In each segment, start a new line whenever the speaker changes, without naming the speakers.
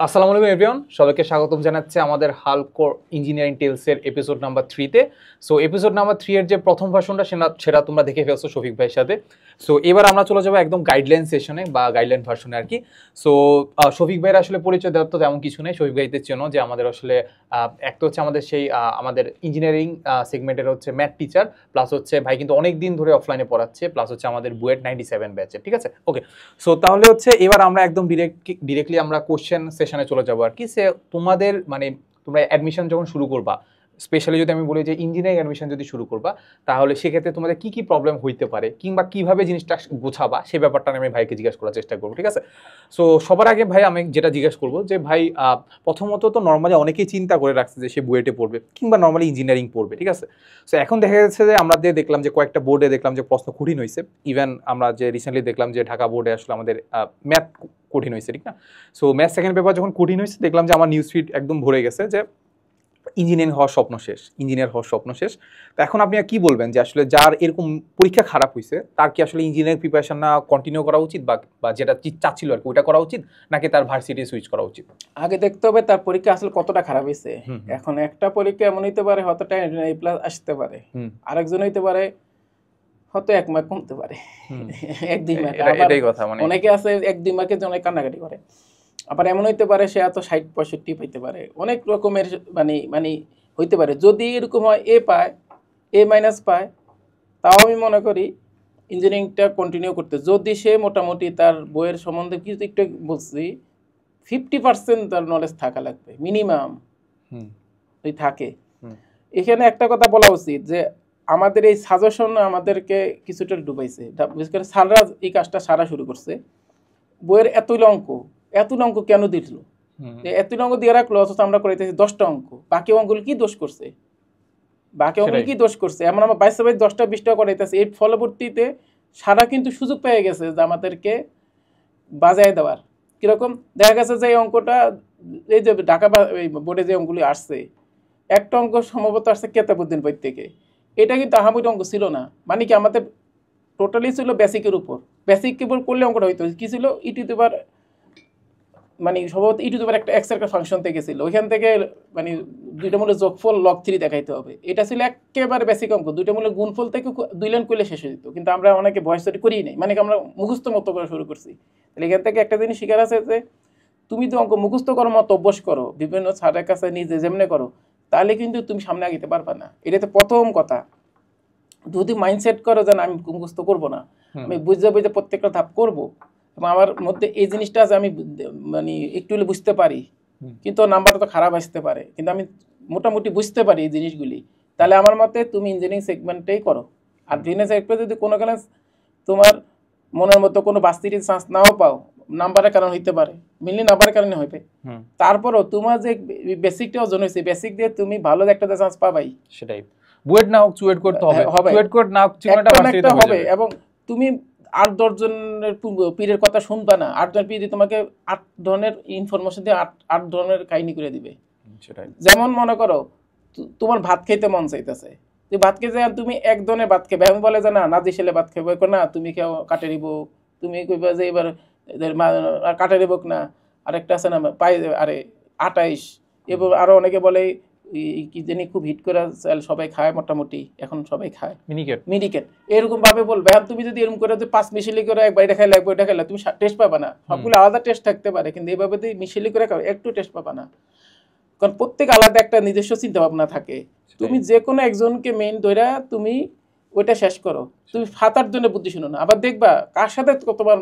আসসালামু আলাইকুম এভরিওয়ান, সবাইকে স্বাগতম জানাচ্ছি আমাদের হালকোর ইঞ্জিনিয়ারিং টেলসের এপিসোড নাম্বার 3-তে। সো এপিসোড নাম্বার 3 এর যে প্রথম ভার্সনটা সেটা তোমরা দেখে ফেলছো শফিক ভাইয়ের সাথে। সো এবার আমরা চলে যাবো একদম গাইডলাইন সেশনে বা গাইডলাইন ভার্সনে আর কি। সো শফিক ভাইয়ের আসলে পরিচয় দেওয়ার তো তেমন কিছু নেই। শফিক ভাইতে চেনো যে আমাদের আসলে একটা হচ্ছে আমাদের সেই আমাদের ইঞ্জিনিয়ারিং সেগমেন্টের হচ্ছে ম্যাথ টিচার, প্লাস হচ্ছে ভাই কিন্তু অনেক দিন ধরে অফলাইনে পড়াচ্ছে, প্লাস হচ্ছে আমাদের বুয়েট 97 ব্যাচে। ঠিক আছে, ওকে। সো তাহলে হচ্ছে এবার আমরা একদম ডিরেক্টলি আমরা কোশ্চেন সেশনে চলে যাবো আর কি। সে তোমাদের মানে তোমরা অ্যাডমিশন যখন শুরু করবা, স্পেশালি যদি আমি বলি যে ইঞ্জিনিয়ারিং অ্যাডমিশন যদি শুরু করবা, তাহলে সেক্ষেত্রে তোমাদের কি কি প্রবলেম হইতে পারে কিংবা কিভাবে জিনিসটা গোছাবা সেই ব্যাপারটা আমি ভাইকে জিজ্ঞেস করার চেষ্টা করবো। ঠিক আছে, সো সবার আগে ভাই আমি যেটা জিজ্ঞেস করবো যে ভাই প্রথমত তো নর্মালি অনেকেই চিন্তা করে রাখছে যে সে বুয়েটে পড়বে কিংবা নর্মালি ইঞ্জিনিয়ারিং পড়বে। ঠিক আছে, সো এখন দেখা যাচ্ছে যে আমরা দেখলাম যে কয়েকটা বোর্ডে দেখলাম যে প্রশ্ন কঠিন হয়েছে। ইভেন আমরা যে রিসেন্টলি দেখলাম যে ঢাকা বোর্ডে আসলে আমাদের ম্যাথ কঠিন হয়েছে, ঠিক না? সো ম্যাথ সেকেন্ড পেপার যখন কঠিন হয়েছে দেখলাম যে আমার নিউজ ফিড একদম ভরে গেছে যে ইঞ্জিনিয়ারিং হওয়ার স্বপ্ন শেষ, ইঞ্জিনিয়ার হওয়ার স্বপ্ন শেষ। তো এখন আপনি কি বলবেন যে আসলে যার এরকম পরীক্ষা খারাপ হয়েছে তার কি আসলে ইঞ্জিনিয়ারিং প্রিপারেশন না কন্টিনিউ করা উচিত বা যেটা চাচ্ছিল আর কি ওইটা করা উচিত, নাকি তার ভার্সিটি সুইচ করা উচিত?
আগে দেখতে হবে তার পরীক্ষা আসলে কতটা খারাপ হয়েছে। এখন একটা পরীক্ষা এমন হইতে পারে হয়তো A+ আসতে পারে, আরেকজন হইতে পারে হয়তো 1 মার্ক কমতে পারে, 1-2 মার্ক।
এটাই কথা, মানে
অনেকে আছে 1-2 মার্কের জন্য কান্নাকাটি করে। আবার এমন হইতে পারে সে এত 60-65 পাইতে পারে, অনেক রকমের মানে হইতে পারে। যদি এরকম হয় A পায়, A- পায়, তাও আমি মনে করি ইঞ্জিনিয়ারিংটা কন্টিনিউ করতে। যদি সে মোটামুটি তার বইয়ের সম্বন্ধে কিছু একটু বলছি 50% তার নলেজ থাকা লাগবে মিনিমাম, যদি থাকে। এখানে একটা কথা বলা উচিত যে আমাদের এই সাজেশন আমাদেরকে কিছুটা ডুবাইছে। বিশেষ করে স্যাররা এই কাজটা সারা শুরু করছে। বইয়ের এত অঙ্ক কেন দিল? এত অঙ্ক দিয়ে রাখলো, অথচ আমরা করাইতেছি 10টা অঙ্ক। বাকি অঙ্কগুলো কি দোষ করছে? এমন আমরা 22 10টা 20টা করাইতেছি। এই ফলবর্তীতে সারা কিন্তু সুযোগ পেয়ে গেছে যে আমাদেরকে বাজায় দেওয়ার। কিরকম দেখা গেছে যে এই অঙ্কটা, এই যে ঢাকা বোর্ডে যে অঙ্কগুলি আসছে, একটা অঙ্ক সম্ভবত আসছে কেতাবুদ্দিন বই থেকে। এটা কিন্তু আহামরি অঙ্ক ছিল না, মানে কি আমাদের টোটালি ছিল বেসিকের উপর। বেসিক উপর করলে অঙ্কটা হইতো কি ছিল, ইউটিউবার মানে সম্ভবত ইউটিউবার একটা এক্স একটা ফাংশন থেকে ছিল, ওইখান থেকে মানে দুইটা মূলের যোগফল log 3 দেখাইতে হবে। এটা ছিল একেবারে বেসিক অঙ্ক, দুইটা মূলের গুণফল থেকে 2 লাইন করলে শেষ হয়ে যেত। কিন্তু আমরা অনেকে ভয়েস স্টাডি করিই নাই, মানে আমরা মুখস্থ মতো করে শুরু করছি। তাহলে এখান থেকে একটা জিনিস শিকার আছে যে তুমি তো অঙ্ক মুখস্থ করার মতো অভ্যাস করো, বিভিন্ন স্যারের কাছে নিজে যেমনে করো, তাহলে কিন্তু তুমি সামনে আগাইতে পারবা না। এটা তো প্রথম কথা। যদি মাইন্ডসেট করো যে আমি মুখস্থ করবো না, আমি বুঝতে প্রত্যেকটা ধাপ করবো, এবং আমার মধ্যে এই জিনিসটা আছে, আমি মানে একটু হলে বুঝতে পারি, কিন্তু নাম্বারটা তো খারাপ আসতে পারে, কিন্তু আমি মোটামুটি বুঝতে পারি এই জিনিসগুলি, তাহলে আমার মতে তুমি ইঞ্জিনিয়ারিং সেগমেন্টেই করো। আর বিজনেস সেক্টরে যদি কোনো কারণে তোমার মনের মতো কোনো বাস্তবিক চান্স নাও পাও, নাম্বারের কারণ হইতে পারে, মিলনি নাম্বারের কারণে হইবে, তারপরও তোমার যে বেসিকটা অর্জন হয়েছে, বেসিক দিয়ে তুমি ভালো একটা চান্স পাবাই।
সেটাই, বুয়েট না হোক চুয়েট করতে হবে, চুয়েট কোড না হোক
একটা হবে। এবং তুমি 8-10 জনের পীরের কথা শুনবা না। 8 জন পীর তোমাকে 8 ধরনের ইনফরমেশন দিয়ে 8 ধরনের কাহিনী করে দিবে। যেমন মনে করো তোমার ভাত খেতে মন চাইতেছে, তুই ভাত খেতে তুমি এক ধরনের ভাত খেবে, আমি বলে যে না নাজি ছেলে ভাত খেবে, না তুমি খেও কাটেরি বুক, তুমি কইবা যে এবার কাটেরি বুক না, আরেকটা আছে না পাই আরে 28, এবং আরো অনেকে বলে কি জানি খুব হিট করে সবাই খায়, মোটামুটি এখন সবাই খায় মিনিকেট। এরকম ভাবে বলবে। আর তুমি যদি এরকম করে 5 মিশিলি করে একবার এটা খাইলে একবার এটা খাইলে, তুমি টেস্ট পাবা না। সবগুলো আলাদা টেস্ট থাকতে পারে, কিন্তু এইভাবে যদি মিশিলি করে খাও একটু টেস্ট পাবা না, কারণ প্রত্যেক আলাদা একটা নিজস্ব চিন্তা ভাবনা থাকে। তুমি যে কোনো একজনকে মেইন ধরে তুমি ওইটা শেষ করো, তুমি ফাতার জন্য বুদ্ধি শুনো না। আবার দেখবা কার সাথে তোমার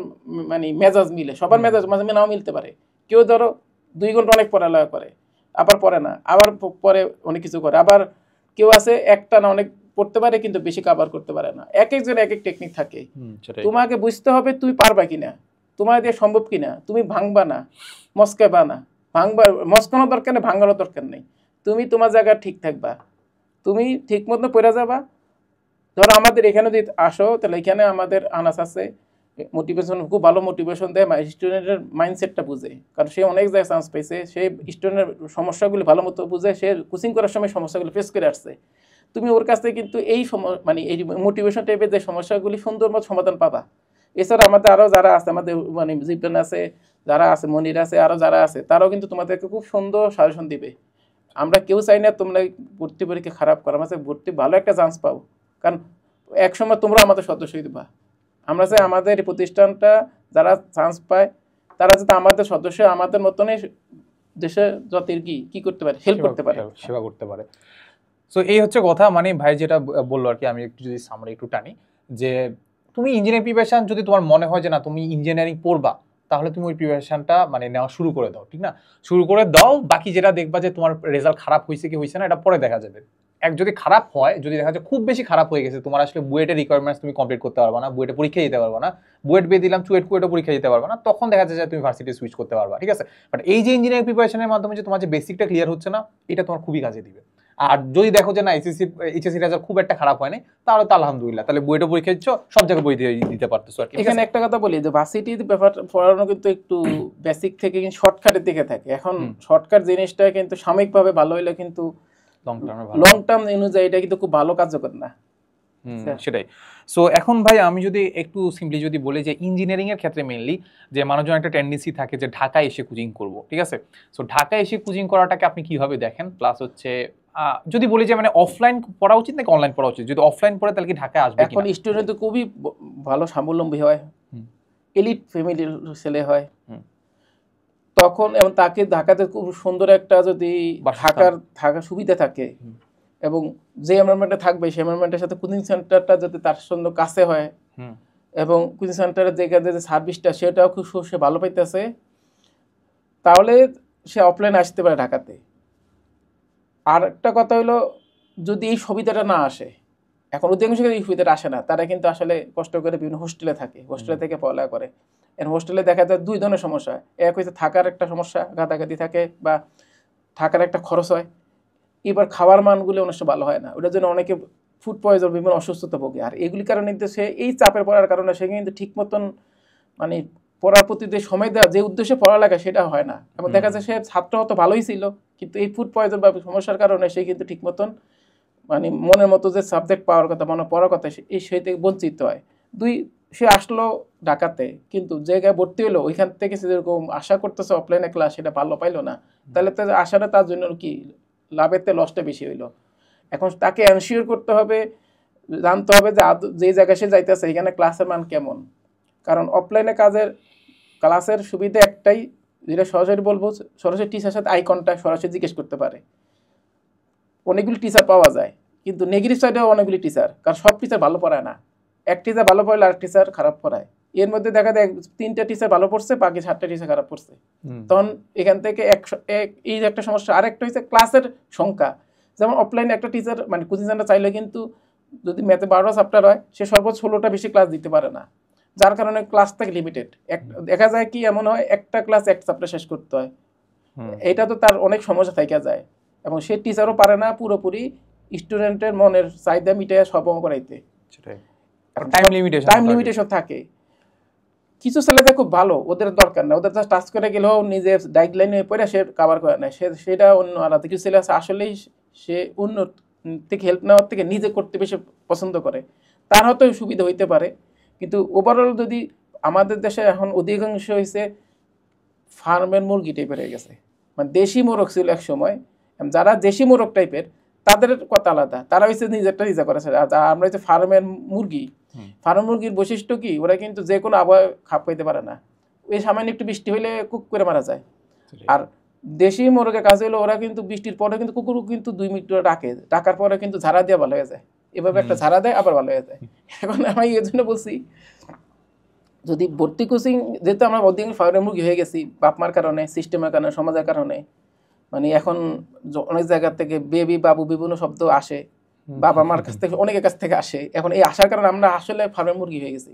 মানে মেজাজ মিলে, সবার মেজাজ মাঝে নাও মিলতে পারে। কেউ ধরো 2 ঘন্টা অনেক পড়ালেখা করে, আবার পড়ে না, আবার পরে অনেক কিছু করে। আবার কেউ আছে একটা না অনেক পড়তে পারে কিন্তু বেশি কভার করতে পারে না। এক একজন এক এক টেকনিক থাকে। তোমাকে বুঝতে হবে তুমি পারবা কিনা, তোমার দিয়ে সম্ভব কিনা। তুমি ভাঙবা না, মস্কাবা না। মস্কানোর দরকার নেই, ভাঙানোর দরকার নেই। তুমি তোমার জায়গায় ঠিক থাকবা, তুমি ঠিক মতো পড়ে যাবা। ধরো আমাদের এখানে যদি আসো, তাহলে এখানে আমাদের আনাস আছে মোটিভেশন, খুব ভালো মোটিভেশন দেয়, স্টুডেন্টের মাইন্ডসেটটা বুঝে। কারণ সে অনেক জায়গায় চান্স পাইছে, সে স্টুডেন্টের সমস্যাগুলি ভালো মতো বুঝে, সে কোচিং করার সময় সমস্যাগুলি ফেস করে আসছে। তুমি ওর কাছ থেকে কিন্তু এই মানে এই মোটিভেশন টাইপের যে সমস্যাগুলি সুন্দর মতো সমাধান পাবা। এছাড়া আমাদের আরও যারা আছে, আমাদের মানে জীবন আছে, যারা আছে, মনির আছে, আরো যারা আছে, তারাও কিন্তু তোমাদেরকে খুব সুন্দর সাজেশন দিবে। আমরা কেউ চাই না তোমরা ভর্তি পরীক্ষা খারাপ করো, আমরা চাই ভর্তি ভালো একটা চান্স পাও, কারণ একসময় তোমরা আমাদের সদস্য দিবা। আমরা চাই আমাদের এই প্রতিষ্ঠানটা যারা চান্স পায় তারা যাতে আমাদের সদস্য, আমাদের মতনই দেশে জাতির কি করতে পারে, হেল্প করতে পারে,
সেবা করতে পারে। সো এই হচ্ছে কথা, মানে ভাই যেটা বললো আর কি, আমি একটু যদি সামনে একটু টানি, যে তুমি ইঞ্জিনিয়ারিং প্রিপারেশন যদি তোমার মনে হয় যে না তুমি ইঞ্জিনিয়ারিং পড়বা, তাহলে তুমি ওই প্রিপারেশনটা মানে নেওয়া শুরু করে দাও, ঠিক না? শুরু করে দাও, বাকি যেটা দেখবা যে তোমার রেজাল্ট খারাপ হয়েছে কি হয়েছে না এটা পরে দেখা যাবে। যদি খারাপ হয়, যদি দেখা যায় খুব বেশি খারাপ হয়ে গেছে, তোমার আসলে বুয়েটের রিকোয়ারমেন্টস তুমি কমপ্লিট করতে পারবা না, বুয়েটে পরীক্ষা দিতে পারবা না, বুয়েট দিয়ে দিলাম কুয়েটে পরীক্ষা দিতে পারবা না, তখন দেখা যায় যে তুমি ভার্সিটি সুইচ করতে পারবা, ঠিক আছে? বাট এই যে ইঞ্জিনিয়ারিং প্রিপারেশনের মাধ্যমে যে তোমার যে বেসিকটা ক্লিয়ার হচ্ছে না, এটা তোমার খুবই কাজে দিবে। আর যদি দেখো যে না এইচএসসি রেজাল্ট খুব একটা খারাপ হয়নি, তাহলে তো আলহামদুলিল্লাহ, তাহলে বুয়েটে পরীক্ষা দিচ্ছ, সব জায়গায় বই দিতে পারতেছো আর কি।
এখানে একটা কথা বলি যে ভার্সিটির ব্যাপার পড়ানো কিন্তু একটু বেসিক থেকে শর্টকাটের দিকে থাকে। এখন শর্টকাট জিনিসটা কিন্তু সাময়িকভাবে ভালো হইলে কিন্তু লং টার্ম অনুযায়ী এটা কিন্তু খুব ভালো কার্যকর না।
সেটাই। সো এখন ভাই আমি যদি একটু সিম্পলি যদি বলি যে ইঞ্জিনিয়ারিং এর ক্ষেত্রে মেইনলি যে মানুষজন একটা টেন্ডেন্সি থাকে যে ঢাকায় এসে কোচিং করব, ঠিক আছে? সো ঢাকায় এসে কোচিং করাটাকে আপনি কিভাবে দেখেন? প্লাস হচ্ছে যদি বলি যে মানে অফলাইন পড়া উচিত নাকি অনলাইন পড়া উচিত? যদি অফলাইন পড়ে তাহলে কি ঢাকায় আসবে কিনা?
এখন স্টুডেন্ট তো খুবই ভালো স্বাবলম্বী হয়, এলিট ফ্যামিলির ছেলে হয়, তখন এবং তাকে ঢাকাতে খুব সুন্দর একটা যদি থাকার সুবিধা থাকে এবং যে এনভায়রনমেন্টে থাকবে সেই এনভায়রনমেন্টের সাথে কোচিং সেন্টারটা যাতে তার সঙ্গে কাছে হয় এবং কোচিং সেন্টারের যেখানে যে সার্ভিসটা সেটাও খুব সে ভালো পাইতেছে, তাহলে সে অফলাইনে আসতে পারে ঢাকাতে। আর একটা কথা হলো, যদি এই সুবিধাটা না আসে, এখন অধিকাংশ এই সুবিধাটা আসে না, তারা কিন্তু আসলে কষ্ট করে বিভিন্ন হোস্টেলে থাকে, হোস্টেলে থেকে পড়ালেখা করে। এর হোস্টেলে দেখা যায় দুই ধরনের সমস্যা, এক হচ্ছে থাকার একটা সমস্যা, গাদাগাদি থাকে বা থাকার একটা খরচ হয়, এবার খাওয়ার মানগুলো অনেক ভালো হয় না, ওটার জন্য অনেকে ফুড পয়জন, বিভিন্ন অসুস্থতা ভোগে। আর এগুলির কারণে কিন্তু সে এই চাপের পড়ার কারণে সে কিন্তু ঠিক মতন মানে পড়ার প্রতি যে সময় দেওয়া, যে উদ্দেশ্যে পড়ালেখা সেটা হয় না। এবং দেখা যায় সে ছাত্র হয়তো ভালোই ছিল, কিন্তু এই ফুড পয়জন বা সমস্যার কারণে সে কিন্তু ঠিক মতন মানে মনের মতো যে সাবজেক্ট পাওয়ার কথা, মনে পড়ার কথা, সেই থেকে বঞ্চিত হয়। দুই, সে আসলো ঢাকাতে, কিন্তু জায়গায় ভর্তি হলো, ওইখান থেকে সে যেরকম আশা করতেছে অফলাইনে ক্লাস, সেটা ভালো পাইলো না, তাহলে তো আশাটা তার জন্য কি লাভেতে লসটা বেশি হইলো। এখন তাকে এনশিওর করতে হবে, জানতে হবে যে জায়গায় সে যাইতেছে এখানে ক্লাসের মান কেমন। কারণ অফলাইনে ক্লাসের সুবিধা একটাই, যেটা সরাসরি বলবো, সরাসরি টিচারের সাথে আই কন্টাক্ট, সরাসরি জিজ্ঞেস করতে পারে। অনেকগুলি টিচার পাওয়া যায়, কিন্তু নেগেটিভ সাইডেও অনেকগুলি টিচার, কারণ সব টিচার ভালো পড়ায় না। এক টিচার ভালো পড়ালে আরেক টিচার খারাপ পড়ায়, এর মধ্যে দেখা যায় 3টা টিচার ভালো পড়ছে, বাকি 7টা টিচার খারাপ পড়ছে। তখন এখান থেকে এই একটা সমস্যা। আরেকটা হচ্ছে ক্লাসের সংখ্যা। যেমন অফলাইনে একটা টিচার মানে কোচিং সেন্টার চাইলে কিন্তু যদি ম্যাথে 12টা চ্যাপ্টার হয়, সে সর্বোচ্চ 16টা বেশি ক্লাস দিতে পারে না, যার কারণে ক্লাস থাকে লিমিটেড। দেখা যায় কি এমন হয়, একটা ক্লাস এক চ্যাপ্টার শেষ করতে হয়, এটা তো তার অনেক সমস্যা থেকে যায়। এবং সে টিচারও পারে না পুরোপুরি স্টুডেন্টের মনের চাহিদা মিটাইয়া সব করাইতে, টাইম লিমিটেশন থাকে। কিছু ছেলেদের খুব ভালো, ওদের দরকার না, ওদের জাস্ট টাচ করে গেলেও নিজের গাইডলাইনে পড়ে সে কভার করে নেয়, সেটা অন্য আলাদা। কিছু ছেলে আছে আসলেই সে অন্য থেকে হেল্প নেওয়ার থেকে নিজে করতে বেশি পছন্দ করে, তার হয়তো সুবিধা হইতে পারে। কিন্তু ওভারঅল যদি আমাদের দেশে এখন অধিকাংশ হয়েছে ফার্মের মুরগি টাইপের হয়ে গেছে, মানে দেশি মোরগ ছিল এক সময়, যারা দেশি মোরগ টাইপের তাদের কথা আলাদা, তারা হচ্ছে নিজেরটা নিজে করেছে। আমরা হচ্ছে ফার্মের মুরগি। ফার্মের মুরগির বৈশিষ্ট্য কি, ওরা কিন্তু যে কোনো আবহাওয়া খাপ পাইতে পারে না, ওই সামান্য একটু বৃষ্টি হলে কুক করে মারা যায়। আর দেশি মোরগের কাজ হলো, ওরা কিন্তু বৃষ্টির পরে কিন্তু কুকুর কিন্তু 2 মিনিট ডাকার পরে কিন্তু ঝাড়া দিয়ে ভালো হয়ে যায়, এভাবে একটা ঝাড়া দেয় আবার ভালো হয়ে যায়। এখন আমি এই জন্য বলছি, যদি ভর্তি কোচিং, যেহেতু আমরা অধিকাংশ ফার্মের মুরগি হয়ে গেছি বাপ মার কারণে, সিস্টেমের কারণে, সমাজের কারণে, মানে এখন অনেক জায়গা থেকে বেবি বাবু বিভিন্ন শব্দ আসে, বাবা মার কাছ থেকে, অনেকের কাছ থেকে আসে। এখন এই আসার কারণে আমরা আসলে ফার্মের মুরগি হয়ে গেছি,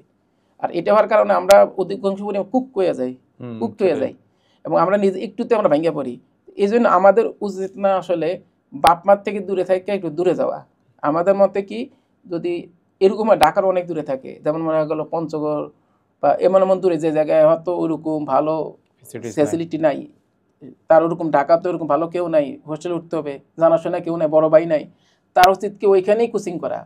আর এটা হওয়ার কারণে আমরা অধিকাংশ পরিমাণ কুক হয়ে যাই এবং আমরা নিজে একটুতে আমরা ভেঙে পড়ি। এই জন্য আমাদের উচিত না আসলে বাপ মার থেকে দূরে থেকে একটু দূরে যাওয়া। আমাদের মতে কি, যদি এরকম ঢাকার অনেক দূরে থাকে, যেমন মনে গেল পঞ্চগড় বা এমন দূরে যে জায়গায় হয়তো ওরকম ভালো ফ্যাসিলিটি নাই, তার ওরকম ঢাকাতে ওরকম ভালো কেউ নাই, হোস্টেলে উঠতে হবে, জানাশোনা কেউ নাই, বড় ভাই নাই, তার উচিত কি ওইখানেই কোচিং করা।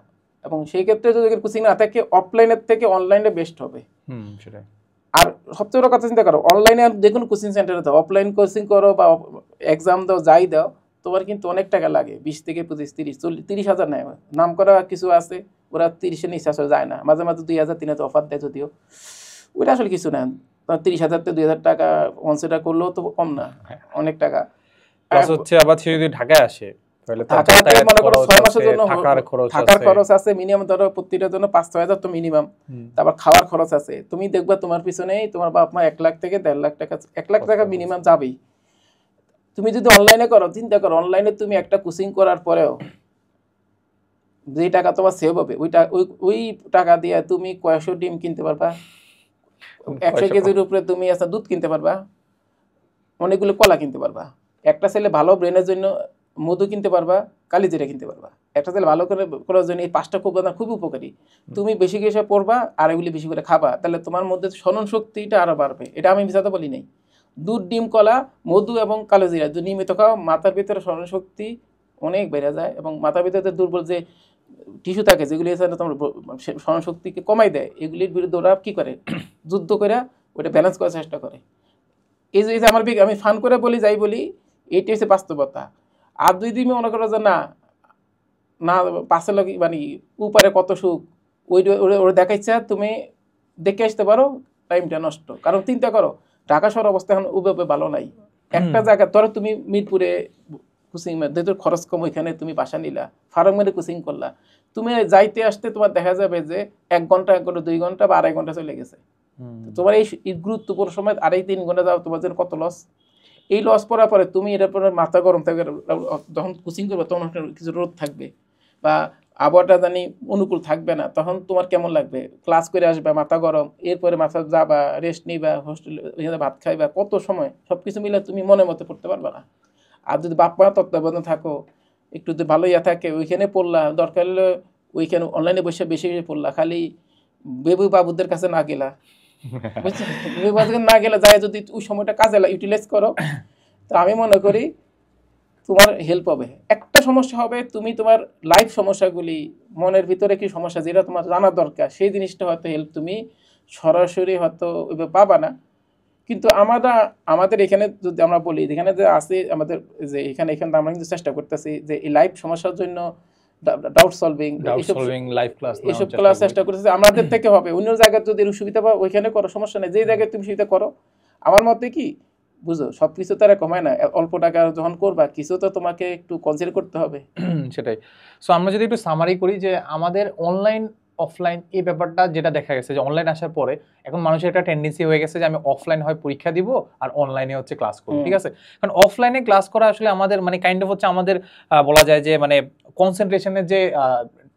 এবং সেই ক্ষেত্রে যদি কোচিং না থাকে, অফলাইনের থেকে অনলাইনে বেস্ট হবে। আর সবচেয়ে বড় কথা চিন্তা করো, অনলাইনে যে কোনো কোচিং সেন্টারে দাও, অফলাইন কোচিং করো বা এক্সাম দাও, যাই দাও, তোমার কিন্তু অনেক টাকা লাগে, 20 থেকে 25, 30, 40, 30,000 নেয়। নাম করা কিছু আছে, ওরা 30-এর নিচে আসলে যায় না, মাঝে মাঝে 2,000, 3,000 অফার দেয় যদিও, ওইটা আসলে কিছু না। 30,000 থেকে 2,000 টাকা কনসিডার করলেও তো কম না, অনেক টাকা।
প্লাস হচ্ছে আবার সে যদি ঢাকায় আসে
ঢাকাতে মনে করো 6 মাসের জন্য থাকার
খরচ
খরচ আছে মিনিমাম, ধরো প্রত্যেকটার জন্য 5-6 হাজার তো মিনিমাম। তারপর খাওয়ার খরচ আছে, তুমি দেখবা তোমার পিছনেই তোমার বাপ মা 1 লাখ থেকে 1.5 লাখ টাকা, 1 লাখ টাকা মিনিমাম যাবেই। তুমি যদি অনলাইনে করো, চিন্তা করো, অনলাইনে তুমি একটা কোচিং করার পরেও যে টাকা তোমার সেভ হবে, ওই টাকা দিয়ে তুমি কয়েকশো ডিম কিনতে পারবা, 100 কেজির উপরে তুমি একটা দুধ কিনতে পারবা, অনেকগুলো কলা কিনতে পারবা। একটা ছেলে ভালো ব্রেনের জন্য মধু কিনতে পারবা, কালিজিরা কিনতে পারবা। একটা ছেলে ভালো করে করার জন্য এই 5টা খুব উপকারী। তুমি বেশি করে পড়বা আর এগুলি বেশি করে খাবা, তাহলে তোমার মধ্যে স্মরণ শক্তিটা আরো বাড়বে। এটা আমি মিশাতে বলি নাই। দুধ, ডিম, কলা, মধু এবং কালোজিরা যদি নিয়মিত খাও, মাথার ভিতরে স্মরণ শক্তি অনেক বেড়ে যায় এবং মাথার ভিতরে দুর্বল যে টিস্যু থাকে, যেগুলি তোমার স্মরণ শক্তিকে কমাই দেয়, এগুলির বিরুদ্ধে ওরা কি করে, যুদ্ধ করে ওটা ব্যালেন্স করার চেষ্টা করে। এই যে আমি ফান করে বলি, যাই বলি, এইটা হচ্ছে বাস্তবতা। আর দুই দিন মনে করো যে না না পাশে লোক মানে উপরে কত সুখ, ওরা দেখাইছে, তুমি দেখে আসতে পারো, টাইমটা নষ্ট। কারণ চিন্তা করো, ঢাকা শহর অবস্থা এখন ওভাবে ভালো নাই। একটা জায়গা ধরো তুমি মিরপুরে কোচিং, তোর খরচ কম, ওইখানে তুমি বাসা নিলা, ফার্মের কোচিং করলা, তুমি যাইতে আসতে তোমার দেখা যাবে যে 1 ঘন্টা 1 ঘন্টা 2 ঘন্টা বা 2.5 ঘন্টা চলে গেছে। তোমার এই গুরুত্বপূর্ণ সময় 2.5-3 ঘন্টা যাও, তোমার জন্য কত লস। এই লস পড়ার পরে তুমি এটার পরে মাথা গরম থাকবে, যখন কোচিং করবে তখন কিছু রোদ থাকবে বা আবহাওয়াটা জানি অনুকূল থাকবে না, তখন তোমার কেমন লাগবে। ক্লাস করে আসবে মাথা গরম, এরপরে মাথা যাবা, রেস্ট নিবা, হোস্টেলে ভাত খাইবা, কত সময়, সব কিছু মিলে তুমি মনের মতো পড়তে পারবা না। আর যদি বাপ মা তত্ত্বাবধানে থাকো, একটু যদি ভালো থাকে, ওইখানে পড়লা, দরকার হলে ওইখানে অনলাইনে বসে বেশি বেশি পড়লা, খালি বেবু বাবুদের কাছে না গেলা, বুঝছো, না গেলে যায় যদি ওই সময়টা কাজে ইউটিলাইজ করো, তো আমি মনে করি তোমার হেল্প হবে। একটা সমস্যা হবে, তুমি তোমার লাইফ সমস্যাগুলি, মনের ভিতরে কি সমস্যা যেটা তোমার জানা দরকার, সেই জিনিসটা হয়তো হেল্প তুমি সরাসরি হয়তো ওইভাবে পাবা না। কিন্তু আমাদের এখানে যদি আমরা বলি, যেখানে যে আছে আমাদের, যে এখানে আমরা কিন্তু চেষ্টা করতেছি যে এই লাইফ সমস্যার জন্য ডাউট সলভিং
লাইভ ক্লাস,
এইসব ক্লাস চেষ্টা করতেছি আমাদের থেকে হবে। অন্য জায়গায় যদি সুবিধা পাও ওইখানে করো, সমস্যা নেই, যে জায়গায় তুমি সুবিধা করো। আমার মতে কি, বুঝো, সবকিছু তারা কমায় না, অল্প টাকা যখন করবা কিছু তো তোমাকে একটু কনসিডার করতে হবে।
সেটাই। সো আমরা যদি একটু সামারি করি যে আমাদের অনলাইন অফলাইন এই ব্যাপারটা যেটা দেখা গেছে যে অনলাইন আসার পরে এখন মানুষের একটা টেন্ডেন্সি হয়ে গেছে যে আমি অফলাইন হয় পরীক্ষা দিব আর অনলাইনে হচ্ছে ক্লাস করব, ঠিক আছে। কারণ অফলাইনে ক্লাস করা আসলে আমাদের মানে কাইন্ড অফ হচ্ছে আমাদের বলা যায় যে মানে কনসেন্ট্রেশনের যে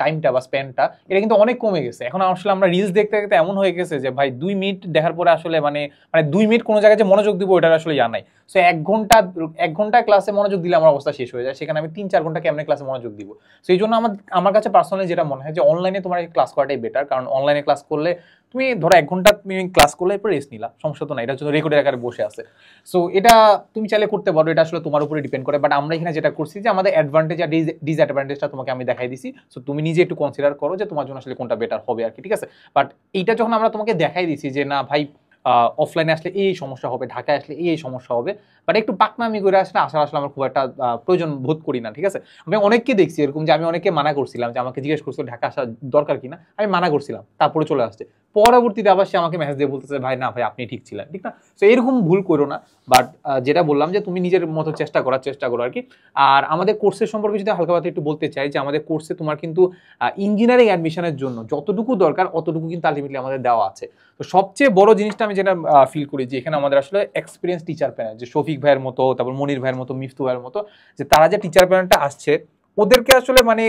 টাইমটা বা স্প্যানটা, এটা কিন্তু অনেক কমে গেছে। এখন আসলে আমরা রিলস দেখতে দেখতে এমন হয়ে গেছে যে ভাই 2 মিনিট দেখার পরে আসলে মানে 2 মিনিট কোনো জায়গায় যে মনোযোগ দিব ওটার আসলে নাই। সো 1 ঘন্টা ক্লাসে মনোযোগ দিলে আমার অবস্থা শেষ হয়ে যায়, সেখানে আমি 3-4 ঘন্টা কেমনে ক্লাসে মনোযোগ দিব। সো এই জন্য আমার কাছে পার্সোনালি যেটা মনে হয় যে অনলাইনে তোমার ক্লাস করাটাই বেটার। কারণ অনলাইনে ক্লাস করলে তুমি ধরো 1 ঘন্টা তুমি ক্লাস করলে এরপর রেস্ট নিলা, সমস্যা তো না, এটার জন্য রেকর্ডের আকারে বসে আছে। সো এটা তুমি চাইলে করতে পারো, এটা আসলে তোমার উপরে ডিপেন্ড করে। বাট আমরা এখানে যেটা করছি যে আমাদের অ্যাডভান্টেজ আর ডিসঅ্যাডভান্টেজটা তোমাকে আমি দেখাই দিছি। সো তুমি নিজে একটু কনসিডার করো যে তোমার জন্য আসলে কোনটা বেটার হবে আর কি, ঠিক আছে। বাট এইটা যখন আমরা তোমাকে দেখাই দিছি যে না ভাই অফলাইনে আসলে এই সমস্যা হবে, ঢাকায় আসলে এই সমস্যা হবে, বাট একটু পাকনামি করে আসলে আসলে আমরা খুব একটা প্রয়োজন বোধ করি না, ঠিক আছে। আমি অনেককে দেখছি এরকম যে আমি অনেককে মানা করছিলাম, যে আমাকে জিজ্ঞেস করছিল ঢাকা আসা দরকার কিনা, আমি মানা করছিলাম, তারপরে চলে আসছে, পরবর্তীতে আবার সে আমাকে মেসেজ দিয়ে বলতেছে ভাই না ভাই আপনি ঠিক ছিলেন, ঠিক না। তো এরকম ভুল করো না। বাট যেটা বললাম যে তুমি নিজের মতো চেষ্টা করো আর কি। আর আমাদের কোর্সের সম্পর্কে যদি হালকা পাতলা একটু বলতে চাই, যে আমাদের কোর্সে তোমার কিন্তু ইঞ্জিনিয়ারিং অ্যাডমিশনের জন্য যতটুকু দরকার অতটুকু কিন্তু আলটিমেটলি আমাদের দেওয়া আছে। তো সবচেয়ে বড় জিনিসটা আমি যেটা ফিল করি যে এখানে আমাদের আসলে এক্সপিরিয়েন্স টিচার প্যানেল, যে শফিক ভাইয়ের মতো, তারপর মনির ভাইয়ের মতো, মিফতু ভাইয়ের মতো, যে তারা যে টিচার প্যানেলটা আসছে ওদেরকে আসলে মানে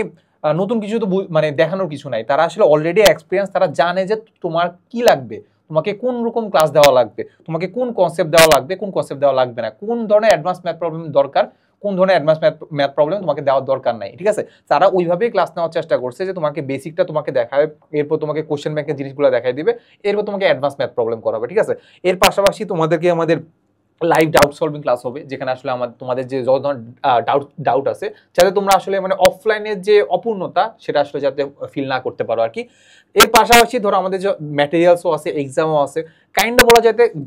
নতুন কিছু তো মানে দেখানোর কিছু নাই, তারা আসলে অলরেডি এক্সপিরিয়েন্স, তারা জানে যে তোমার কি লাগবে, তোমাকে কোন রকম ক্লাস দেওয়া লাগবে, তোমাকে কোন কনসেপ্ট দেওয়া লাগবে, কোন কনসেপ্ট দেওয়া লাগবে না, কোন ধরনের অ্যাডভান্স ম্যাথ প্রবলেম দরকার, কোন ধরনের অ্যাডভান্স ম্যাথ প্রবলেম তোমাকে দেওয়ার দরকার নাই, ঠিক আছে। তারা ওইভাবেই ক্লাস নেওয়ার চেষ্টা করছে যে তোমাকে বেসিকটা তোমাকে দেখাবে, এরপর তোমাকে কোশ্চেন ব্যাংকের জিনিসগুলো দেখাই দিবে, এরপর তোমাকে অ্যাডভান্স ম্যাথ প্রবলেম করাবে, ঠিক আছে। এর পাশাপাশি তোমাদেরকে আমাদের লাইভ ডাউট সলভিং ক্লাস হবে, যেখানে আসলে তোমাদের যে যত ডাউট আছে যাতে তোমরা আসলে মানে অফলাইনের যে অপূর্ণতা সেটা আসলে যাতে ফিল না করতে পারো আর কি। এর পাশাপাশি ধরো আমাদের যে ম্যাটেরিয়ালসও আছে, এক্সামও আছে, কাইন্ডটা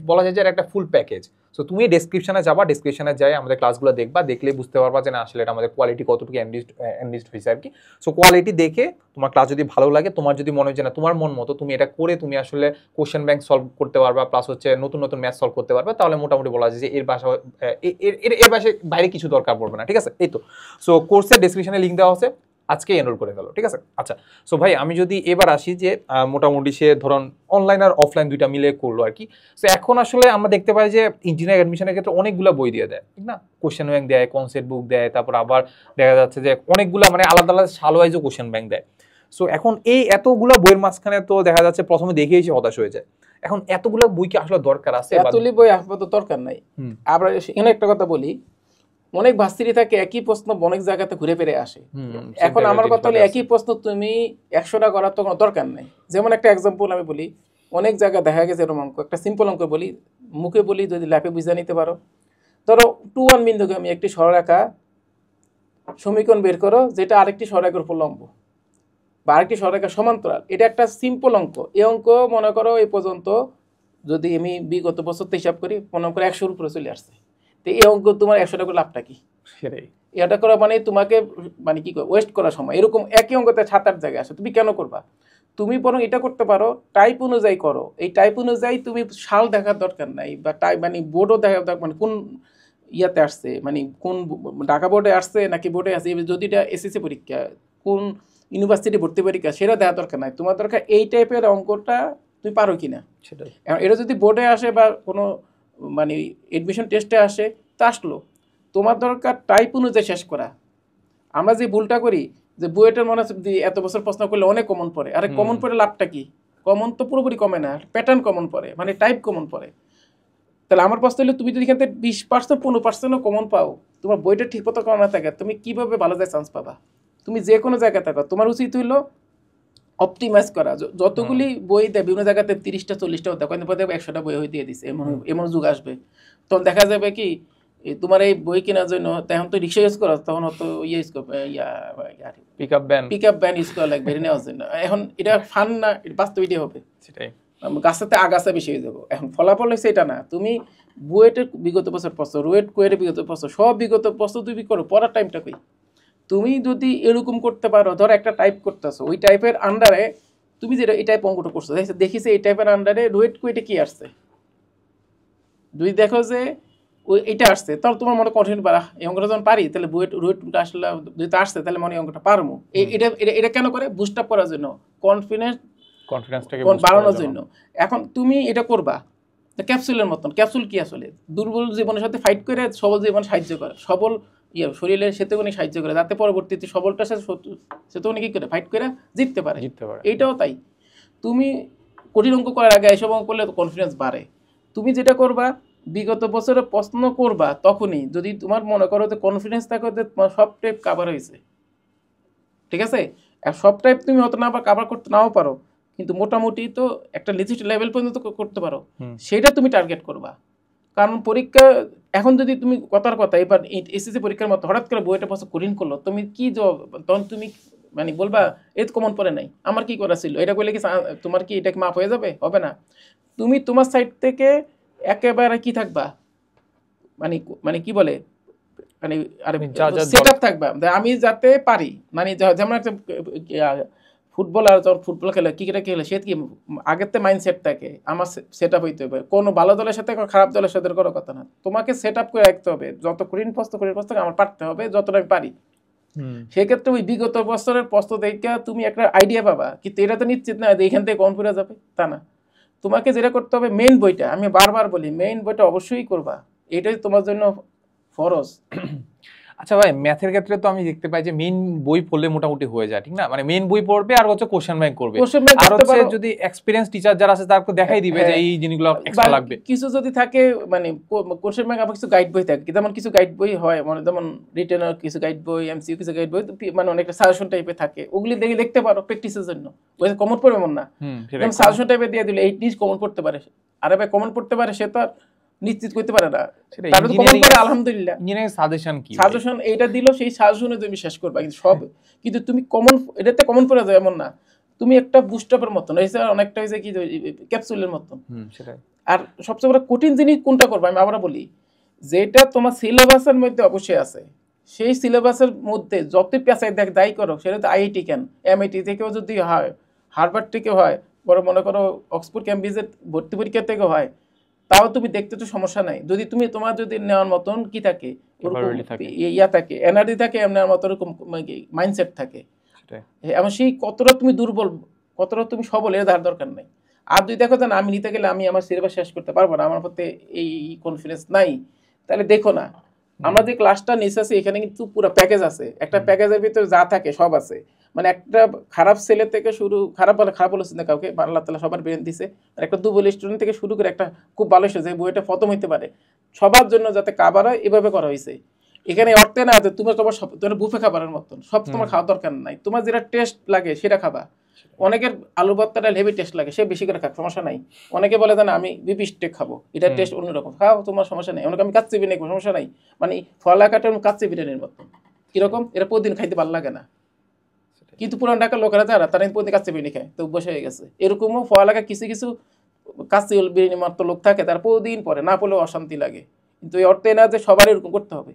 বলা যায় যে একটা ফুল প্যাকেজ। সো তুমি ডেসক্রিপশনে যাবা, ডেসক্রিপশনে যাই আমাদের ক্লাসগুলো দেখবা, দেখলে বুঝতে পারবা যে না আসলে এটা আমাদের কোয়ালিটি কতটুকু এনরিচড হয়েছে আর কি। সো কোয়ালিটি দেখে তোমার ক্লাস যদি ভালো লাগে, তোমার যদি মনে হয় যে না তোমার মন মতো তুমি এটা করে তুমি আসলে কোশ্চেন ব্যাংক সলভ করতে পারবা, প্লাস হচ্ছে নতুন নতুন ম্যাথ সলভ করতে পারবা, তাহলে মোটামুটি বলা যায় যে এর বাসে বাইরে কিছু দরকার পড়বে না, ঠিক আছে? এই তো। সো কোর্সের ডেসক্রিপশনে লিঙ্ক দেওয়া আছে, আজকে এনরোল করে ফেলো, ঠিক আছে? আচ্ছা, সো ভাই আমি যদি এবার আসি যে মোটামুটি সে ধরুন অনলাইন আর অফলাইন দুইটা মিলে করলো আর কি। সো এখন আসলে আমরা দেখতে পাই যে ইঞ্জিনিয়ারিং অ্যাডমিশনের ক্ষেত্রে অনেকগুলো বই দিয়ে দেয়, ঠিক না? কোশ্চেন ব্যাংক দেয়, কনসেপ্ট বুক দেয়, তারপর আবার দেখা যাচ্ছে যে অনেকগুলো মানে আলাদা আলাদা সাল ওয়াইজও কোশ্চেন ব্যাংক দেয়। সো এখন এই এতগুলো বইয়ের মাঝখানে তো দেখা যাচ্ছে প্রথমে দেখে এসে হতাশ হয়ে যায়। এখন এতগুলো বই কি আসলে দরকার আছে?
এতগুলি বই আপাতত দরকার নাই। আমরা এখানে একটা কথা বলি, অনেক ভার্সিটি থাকে একই প্রশ্ন অনেক জায়গাতে ঘুরে ফিরে আসে। এখন আমার কথা হলো একই প্রশ্ন তুমি 100টা করার তো কোনো দরকার নেই। যেমন একটা এক্সাম্পল আমি বলি, অনেক জায়গায় দেখা গেছে এরকম অঙ্ক, একটা সিম্পল অঙ্ক বলি, মুখে বলি, যদি ল্যাপে বুঝে নিতে পারো। ধরো 2-1 বিন্দুকে আমি একটি সরলরেখা সমীকরণ বের করো যেটা আরেকটি সরলরেখার উপর লম্ব বা আরেকটি সরলরেখা সমান্তরাল। এটা একটা সিম্পল অঙ্ক। এই অঙ্ক মনে করো এই পর্যন্ত যদি আমি বিগত বছরতে হিসাব করি, মনে করো 100-র উপরে চলে আসছে। তো এই অঙ্ক তোমার 100 টাকা লাভটা কি? সেটাই, এটা করা মানে তোমাকে মানে কি ওয়েস্ট করার সময়। এরকম একই অঙ্কতে 7-8 জায়গায় আসে, তুমি কেন করবা? তুমি বরং এটা করতে পারো, টাইপ অনুযায়ী করো। এই টাইপ অনুযায়ী তুমি সাল দেখার দরকার নাই, বা টাইপ মানে বোর্ডও দেখার দরকার, মানে কোন ইয়াতে আসছে, মানে কোন ঢাকা বোর্ডে আসছে নাকি বোর্ডে আসছে, যদি এটা এসএসসি পরীক্ষা, কোন ইউনিভার্সিটি ভর্তি পরীক্ষা, সেটা দেওয়ার দরকার নাই। তোমার দরকার এই টাইপের অঙ্কটা তুমি পারো কিনা সেটাই। এটা যদি বোর্ডে আসে বা কোনো মানে এডমিশন টেস্টে আসে, তা আসলো, তোমার দরকার টাইপ অনুযায়ী শেষ করা। আমরা যে ভুলটা করি যে বুয়েটের মনে হচ্ছে এত বছর প্রশ্ন করলে অনেক কমন পড়ে। আরে কমন পড়ে লাভটা কি? কমন তো পুরোপুরি কমে না, প্যাটার্ন কমন পড়ে, মানে টাইপ কমন পড়ে। তাহলে আমার প্রশ্ন হলো, তুমি যদি এখান থেকে 20% 15%ও কমন পাও, তোমার বইটা ঠিক মতো করা না থাকে, তুমি কিভাবে ভালো যায় চান্স পাবা? তুমি যে কোনো জায়গায় থাকো, তোমার উচিত হইলো অপটিমাইজ করা। যতগুলি বই দেয় বিভিন্ন জায়গাতে 30টা 40টাও দেখো, 100টা বই হয়ে দিয়ে দিচ্ছে, এমন যুগ আসবে তখন দেখা যাবে কি তোমার এই বই কেনার জন্য তখন তো রিক্সা ইউজ করো, তখন হয়তো পিক আপ ভ্যান ইউজ করা লাগবে নেওয়ার জন্য। এখন এটা ফান না, বাস্তবিকই হবে, সেটাই গাছাতে আগাছা বেশি হয়ে যাবো। এখন ফলাফল হয়েছে এটা না, তুমি বুয়েটের বিগত বছর প্রশ্ন, রুয়েট কুয়েটের বিগত প্রশ্ন, সব বিগত প্রশ্ন তুমি করো, পড়ার টাইমটা কই? তুমি যদি এরকম করতে পারো, ধরো একটা টাইপ করতেছো, ওই টাইপের আন্ডারে তুমি যেটা এই টাইপ অঙ্কটা করছো, দেখিছে এই টাইপের আন্ডারে রুয়েট কুয়েটে কি আসছে, যদি দেখো যে ওই এটা আসছে, তাহলে তোমার মনে কঠিন পারা এই অঙ্কটা যখন পারি, তাহলে রুয়েট আসলে যদি আসছে তাহলে মনে অঙ্কটা পারবো। এটা কেন করে? বুস্ট আপ করার জন্য, কনফিডেন্সটাকে বাড়ানোর জন্য। এখন তুমি এটা করবা ক্যাপসুলের মতন। ক্যাপসুল কি আসলে? দুর্বল জীবনের সাথে ফাইট করে সবল জীবন সাহায্য করে, সবল শরীরের সাথে উনি সাহায্য করে, যাতে পরবর্তীতে সবলটার সাথে সেটা উনি কি করে ফাইট করে জিততে পারে। এইটাও তাই, তুমি কঠিন অঙ্ক করার আগে এসব অঙ্ক করলে কনফিডেন্স বাড়ে। তুমি যেটা করবা, বিগত বছরে প্রশ্ন করবা, তখনই যদি তোমার মনে করো যে কনফিডেন্স থাকে যে তোমার সব টাইপ কাভার হয়েছে, ঠিক আছে? আর সব টাইপ তুমি হয়তো না কাভার করতে নাও পারো, কিন্তু মোটামুটি তো একটা নির্দিষ্ট লেভেল পর্যন্ত করতে পারো, সেটা তুমি টার্গেট করবা। কারণ পরীক্ষা এখন যদি তুমি কথার কথা এবার এসএসসি পরীক্ষার মতো হঠাৎ করে বইটা প্রশ্ন কঠিন করলো, তুমি কি জবাব তখন তুমি মানে বলবা এত কমন পড়ে নাই, আমার কি করা ছিল, এটা বললে কি তোমার কি এটা মাপ হয়ে যাবে? হবে না। তুমি তোমার সাইড থেকে একেবারে কি থাকবা, মানে মানে কি বলে, মানে সেটআপ থাকবা, আমি যাতে পারি, মানে যেমন একটা ফুটবলার যখন ফুটবল খেলে, ক্রিকেটে খেলে, সে কি আগের থেকে মাইন্ডসেট থাকে আমার সেট আপ হইতে হবে। কোনো ভালো দলের সাথে খারাপ দলের সাথে কোনো কথা না, তোমাকে সেট আপ করে রাখতে হবে, যত কঠিন প্রশ্ন আমার পারতে হবে যতটা আমি পারি। সেক্ষেত্রে ওই বিগত বছরের প্রশ্ন দেখে তুমি একটা আইডিয়া পাবা, কিন্তু এটা তো নিশ্চিত না যে এখান থেকে কম পড়ে যাবে, তা না। তোমাকে যেটা করতে হবে, মেইন বইটা, আমি বারবার বলি মেইন বইটা অবশ্যই করবা, এটাই তোমার জন্য ফরজ।
আচ্ছা ভাই, ম্যাথের ক্ষেত্রে তো আমি দেখতে পাই যে মেইন বই পড়লে মোটামুটি হয়ে যায়, ঠিক না? মানে মেইন বই পড়বে আর হচ্ছে কোশ্চেন ব্যাংক করবে, আর হচ্ছে যদি এক্সপেরিয়েন্স টিচার যারা আছে তারকে দেখাই দিবে যে এই জিনিসগুলো এক্সট্রা লাগবে।
কিছু যদি থাকে মানে কোশ্চেন ব্যাংক, আবার কিছু গাইড বই থাকে, যেমন কিছু গাইড বই হয়, মানে যেমন রিটেনের কিছু গাইড বই, এমসিকিউ কিছু গাইড বই, মানে অনেকটা সাজেশন টাইপের থাকে, ওগুলি দেখতে পারো প্র্যাকটিসের জন্য। ওই কমন পড়বে মন না, যেমন সাজেশন টাইপের দিয়ে দিলে এই জিনিস কমন পড়তে পারে, আর ভাই কমন পড়তে পারে সে তো আর নিশ্চিত করতে পারে না।
সেটা
তাহলে তো কমন করে আলহামদুলিল্লাহ।
ইঞ্জিনিয়ারিং সাজেশন কি?
সাজেশন এইটা দিল, সেই সাজেশনে তুমি শেষ করবা, কিন্তু সব কিন্তু তুমি কমন এটাতে কমন পড়ে যায় এমন না। তুমি একটা বুস্টাপের মতন, এই অনেকটা হয়েছে কি ক্যাপসুলের মতন।
সেটাই।
আর সবচেয়ে বড় কঠিন জিনিস কোনটা করবা, আমি আবার বলি, যেটা তোমার সিলেবাসের মধ্যে অবশ্যই আছে, সেই সিলেবাসের মধ্যে যত পেঁচাই দেখ দায়ী করো, সেটা তো আইআইটি কেন, এমআইটি থেকেও যদি হয়, হার্ভার্ড থেকেও হয়, বড় মনে করো অক্সফোর্ড ক্যামব্রিজের ভর্তি পরীক্ষা থেকেও হয়, তাও তুমি দেখতে তো সমস্যা নাই, যদি তুমি তোমার যদি নেওয়ার মতন কি থাকে, ইয়া থাকে, এনার্জি থাকে, এমন মতো ওরকম মাইন্ডসেট থাকে। এবং সেই কতটা তুমি দুর্বল, কতটা তুমি সবল, এর ধার দরকার নাই। আর যদি দেখো যে আমি নিতে গেলে আমি আমার সিলেবাস শেষ করতে পারবো না, আমার প্রতি এই কনফিডেন্স নাই, তাহলে দেখো না আমরা যে ক্লাসটা নিতেছি এখানে কিন্তু পুরো প্যাকেজ আছে, একটা প্যাকেজের ভিতরে যা থাকে সব আছে। মানে একটা খারাপ ছেলে থেকে শুরু, খারাপ বলেছে না কাউকে, আল্লাহ তাআলা সবার ব্রেন দিছে, আর একটা দুর্বল স্টুডেন্ট থেকে শুরু করে একটা খুব ভালো যে বইটা প্রথম হইতে পারে, সবার জন্য যাতে কাভার হয় এভাবে করা হয়েছে। এখানে অর্থে না যে তোমার তোমার বুফে খাবারের মতন সব তোমার খাওয়া দরকার নাই, তোমার যেটা টেস্ট লাগে সেটা খাবা। অনেকের আলু ভর্তাটা হেভি টেস্ট লাগে, সে বেশি করে খাক, সমস্যা নাই। অনেকে বলে যে না আমি বিপি স্টেক খাবো, এটা টেস্ট অন্যরকম, খাও তোমার সমস্যা নেই। অনেকে আমি কাচ্চি বিরিয়ানি খাবো, সমস্যা নাই। মানে ফলা কাটার কাচ্চি বিরিয়ানির মতো কিরকম, এটা প্রতিদিন খাইতে ভালো লাগে না, কিন্তু পুরান ঢাকার লোকেরা যারা তারা প্রতিদিন কাচ্চি বিরিয়ানি খায়, তো অভ্যাস হয়ে গেছে। এরকমও ফলা লাগা কিছু কিছু কাচ্চি বিরিয়ানি মাত্র লোক থাকে, তারা প্রতিদিন পরে না পড়লেও অশান্তি লাগে, কিন্তু এই অর্থে না যে সবার এরকম করতে হবে।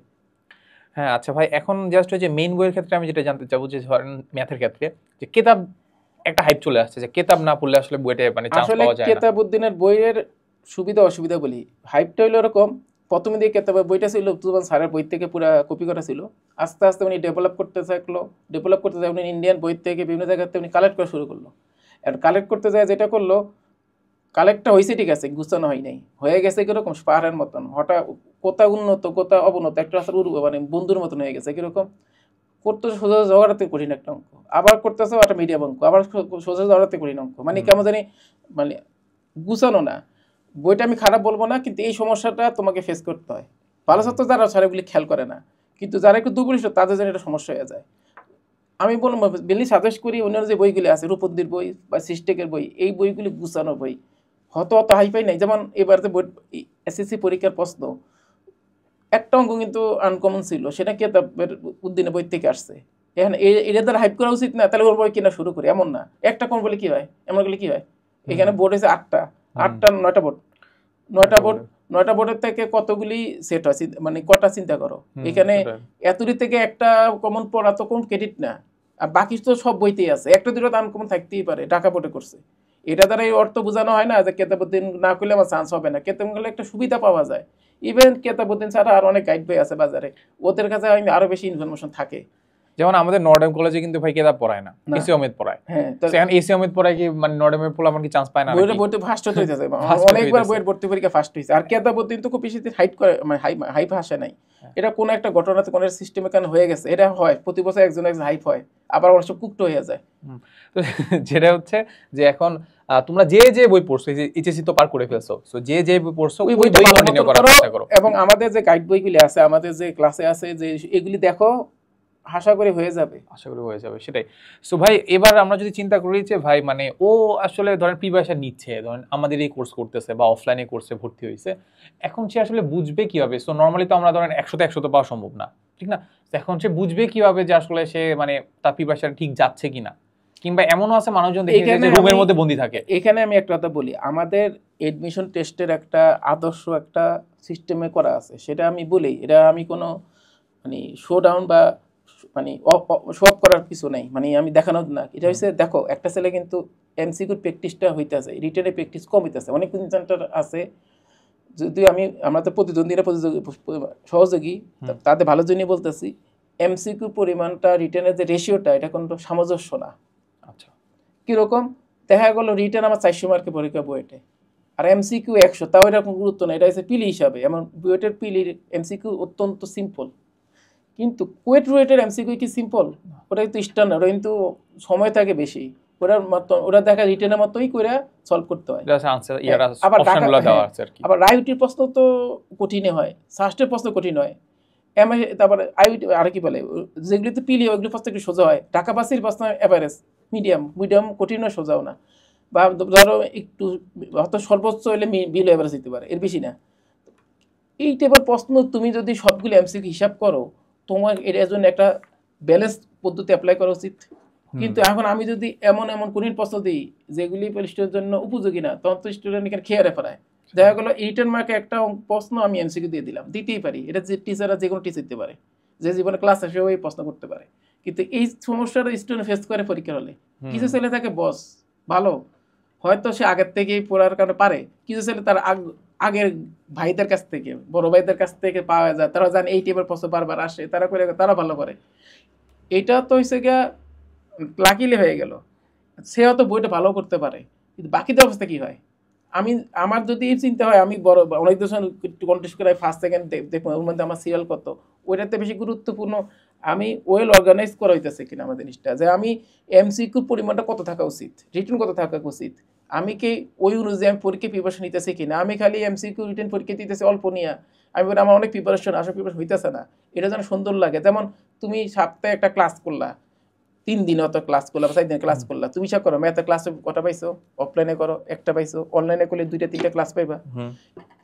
হ্যাঁ আচ্ছা ভাই, এখন জাস্ট ওই যে মেইন বইয়ের ক্ষেত্রে আমি যেটা জানতে চাবো, যে ধরেন ম্যাথের ক্ষেত্রে যে কিতাব একটা হাইপ চলে আসছে, যে কিতাব না পড়লে আসলে বইটা মানে চান্স পাওয়া যায় না।
কিতাবউদ্দিনের বইয়ের সুবিধা অসুবিধা বলি, হাইপটা হলো এরকম, প্রথমে দিয়ে কিতাবের বইটা ছিল তুমান স্যারের বই থেকে পুরো কপি করা ছিল, আস্তে আস্তে উনি ডেভেলপ করতে যায়, উনি ইন্ডিয়ান বই থেকে বিভিন্ন জায়গাতে উনি কালেক্ট করা শুরু করলো। আর কালেক্ট করতে যায় যেটা করলো, কালেক্টটা হয়েছে ঠিক আছে, গুছানো হয় নাই, হয়ে গেছে কিরকম পাহাড়ের মতন, হঠাৎ কোথা উন্নত কোথা অবনত, একটা মানে বন্ধুর মতন হয়ে গেছে কিরকম, করতেছে সোজা জগাড়াতে কঠিন একটা অঙ্ক, আবার করতেছে একটা মিডিয়াম অঙ্ক, আবার সোজা জগাড়াতে কঠিন অঙ্ক, মানে কেমন জানি মানে গুছানো না। বইটা আমি খারাপ বলবো না, কিন্তু এই সমস্যাটা তোমাকে ফেস করতে হয়। ভালো ছাত্র যারা সারাগুলি খেয়াল করে না, কিন্তু যারা একটু দুর্বল তাদের জন্য এটা সমস্যা হয়ে যায়। আমি বলবো বেলি সাজেস্ট করি অন্যান্য যে বইগুলি আছে, রূপন্দির বই বা সিস্টেকের বই, এই বইগুলি গুছানো বই, হত হাইফাই নাই। যেমন এবার যে এসএসসি পরীক্ষার প্রশ্ন, একটা অঙ্ক কিন্তু আনকমন ছিল, সেটা কিতাবের উদ্দিনের বই থেকে আসছে। এখানে এটা দ্বারা হাইপ করা উচিত না, তাহলে ওর বই কিনা শুরু করি, এমন না। একটা কোন বলে কি হয়, এমন করলে কি হয়, এখানে বোর্ড হয়েছে 9টা বোর্ড, 9টা বোর্ডের থেকে কতগুলি সেট হয়, মানে কটা চিন্তা করো। এখানে এতটি থেকে একটা কমন পড়া তো কোন ক্রেডিট না, আর বাকি তো সব বইতেই আছে, একটা দুটো আনকমন থাকতেই পারে, ঢাকা বোর্ডে করছে। এটা দ্বারা এই অর্থ বোঝানো হয় না যে কিতাবউদ্দিন না করলে আমার চান্স হবে না, কিতাব করলে একটা সুবিধা পাওয়া যায়। ইভেন কিতাবউদ্দিন ছাড়া আর অনেক গাইড বই আছে বাজারে, ওদের কাছে আরো বেশি ইনফরমেশন থাকে।
যেমন আমাদের নর্ডেম কলেজে কিন্তু ভাই কিতাব পড়ায় না, এসি অমিত পড়ায়। হ্যাঁ, এখন এসি অমিত পড়ায় কি মানে নর্ডেমের পোলা মানে কি চান্স পায় না?
বইটা ফার্স্ট হতে যাচ্ছে, অনেকবার বইয়ের ভর্তি পরীক্ষা ফার্স্ট হইছে। আর কিতাবউদ্দিন তো খুব বেশি হাইট করে, মানে হাইপ আসে নাই, এটা কোন একটা ঘটনাতে কোন সিস্টেমে কেন হয়ে গেছে, এটা হয় প্রতি বছর একজন হাইপ হয়, আবার অবশ্য কুকড হয়ে যায়।
তো যেটা হচ্ছে যে এখন তোমরা যে যে বই পড়ছো, এইচএসসি তো পার করে ফেলছো, সো যে যে বই পড়ছো ওই বই কন্টিনিউ করার চেষ্টা করো।
এবং আমাদের যে গাইড বইগুলি আছে, আমাদের যে ক্লাসে আছে, যে এগুলি দেখো, আশা করি হয়ে যাবে,
সেটাই। সো ভাই এবার আমরা যদি চিন্তা করি যে ভাই মানে ও আসলে ধরেন প্রিপারেশন নিচ্ছে, ধরেন আমাদের এই কোর্স করতেছে বা অফলাইনে কোর্সে ভর্তি হয়েছে, এখন সে আসলে বুঝবে কিভাবে? সো নর্মালি তো আমরা ধরেন 100 তো পাওয়া সম্ভব না, ঠিক না? এখন সে বুঝবে কিভাবে যে আসলে সে মানে তার প্রিপারেশন ঠিক যাচ্ছে কিনা, কিংবা এমনও আছে মানুষজন দেখে যে রুমের মধ্যে বন্দি থাকে।
এখানে আমি একটা কথা বলি, আমাদের এডমিশন টেস্টের একটা আদর্শ একটা সিস্টেমে করা আছে, সেটা আমি বলি, এটা আমি কোনো মানে শো ডাউন বা মানে শো করার কিছু নেই, মানে আমি দেখানো না। এটা হচ্ছে দেখো, একটা ছেলে কিন্তু এমসিকিউর প্র্যাকটিসটা হইতেছে, রিটেনের প্র্যাকটিস কম হইতেছে, অনেক সেন্টার আছে। যদি আমরা তো প্রতিদ্বন্দ্বীরা সহযোগী, তাদের ভালোর জন্যই বলতেছি, এমসিকিউ পরিমাণটা রিটেনের যে রেশিওটা, এটা কোনো সামঞ্জস্য না।
আচ্ছা,
কিরকম দেখা গেল, রিটেন আমার 400 মার্কের পরীক্ষা বুয়েটে, আর এমসিকিউ 100, তাও এরকম গুরুত্ব না, এটা হচ্ছে পিলি হিসাবে। এমন বুয়েটের পিলির এমসিকিউ অত্যন্ত সিম্পল, কিন্তু কুয়েট রুয়েটের এমসিকিউ কি সিম্পল? ওটা কিন্তু স্ট্যান্ডার্ড, ওটা কিন্তু সময় থাকে বেশি, ওরা দেখা রিটেনের মতোই করে সলভ করতে হয়। আবার রাইউটির প্রশ্ন তো কঠিনই হয়, সাস্টের প্রশ্ন কঠিন হয়, তারপরে আইউটি আর কি বলে, যেগুলিতে পিলি ওইগুলি প্রশ্ন একটু সোজা হয়। ঢাকাবাসীর প্রশ্ন এভারেজ মিডিয়াম কঠিন হয়, সোজাও না, বা ধরো একটু হয়তো সর্বোচ্চ হলে বিলো এভারেজ দিতে পারে, এর বেশি না। এই টাইপের প্রশ্ন তুমি যদি সবগুলো এমসিকিউ হিসাব করো, তোমার এর জন্য একটা ব্যালেন্স পদ্ধতি অ্যাপ্লাই করা উচিত। কিন্তু এখন আমি যদি এমন এমন কোন প্রশ্ন দিই যেগুলি পরীক্ষার জন্য উপযোগী না, তখন তো স্টুডেন্ট এখানে খেয়ে ফেলায়। দেখা গেলো রিটার্ন মার্কে একটা প্রশ্ন আমি এমসিকিউ দিয়ে দিলাম, দিতেই পারি, এটা যে টিচাররা যে কোনো টিচার দিতে পারে, যে জীবনে ক্লাস আসে ওই প্রশ্ন করতে পারে। কিন্তু এই সমস্যাটা স্টুডেন্ট ফেস করে পরীক্ষার হলে। কিছু ছেলে থাকে বস ভালো, হয়তো সে আগের থেকেই পড়ার কারণে পারে, কিছু ছেলে তার আগের ভাইদের কাছ থেকে, বড় ভাইদের কাছ থেকে পাওয়া যায়, তারা জানে এই টাইপের প্রশ্ন বারবার আসে, তারা করে তারা ভালো করে। এটা তো হচ্ছে গিয়া লাকিলি হয়ে গেল, সে হয়তো বইটা ভালো করতে পারে, কিন্তু বাকিদের অবস্থা কি হয়? আমার যদি এই চিন্তা হয়, আমি বড় অনেক দেশ কন্টেস্ট করে ফার্স্ট সেকেন্ড দেখবো, ওর মধ্যে আমার সিরিয়াল কত, ওইটাতে বেশি গুরুত্বপূর্ণ আমি ওয়েল অর্গানাইজ করা হইতেছে কিনা আমাদের জিনিসটা, যে আমি এমসিকিউর পরিমাণটা কত থাকা উচিত, রিটার্ন কত থাকা উচিত, আমি কি ওই অনুযায়ী আমি পরীক্ষা প্রিপারেশন নিতেছি কিনা, আমি খালি এমসিকিউ রিটার্ন পরীক্ষা দিতেছি অল্প নিয়ে, আমি বলি আমার অনেক প্রিপারেশন, আসলে প্রিপারেশন হইতেছে না, এটা যেন সুন্দর লাগে। যেমন তুমি সপ্তাহে একটা ক্লাস করলা, 3 দিন অত ক্লাস করলা, 4 দিন ক্লাস করলা, তুমি সব করো ম্যাথের ক্লাস কটা পাইছো, অফলাইনে করো একটা পাইছো, অনলাইনে করলে 2-3টা ক্লাস পাইবা।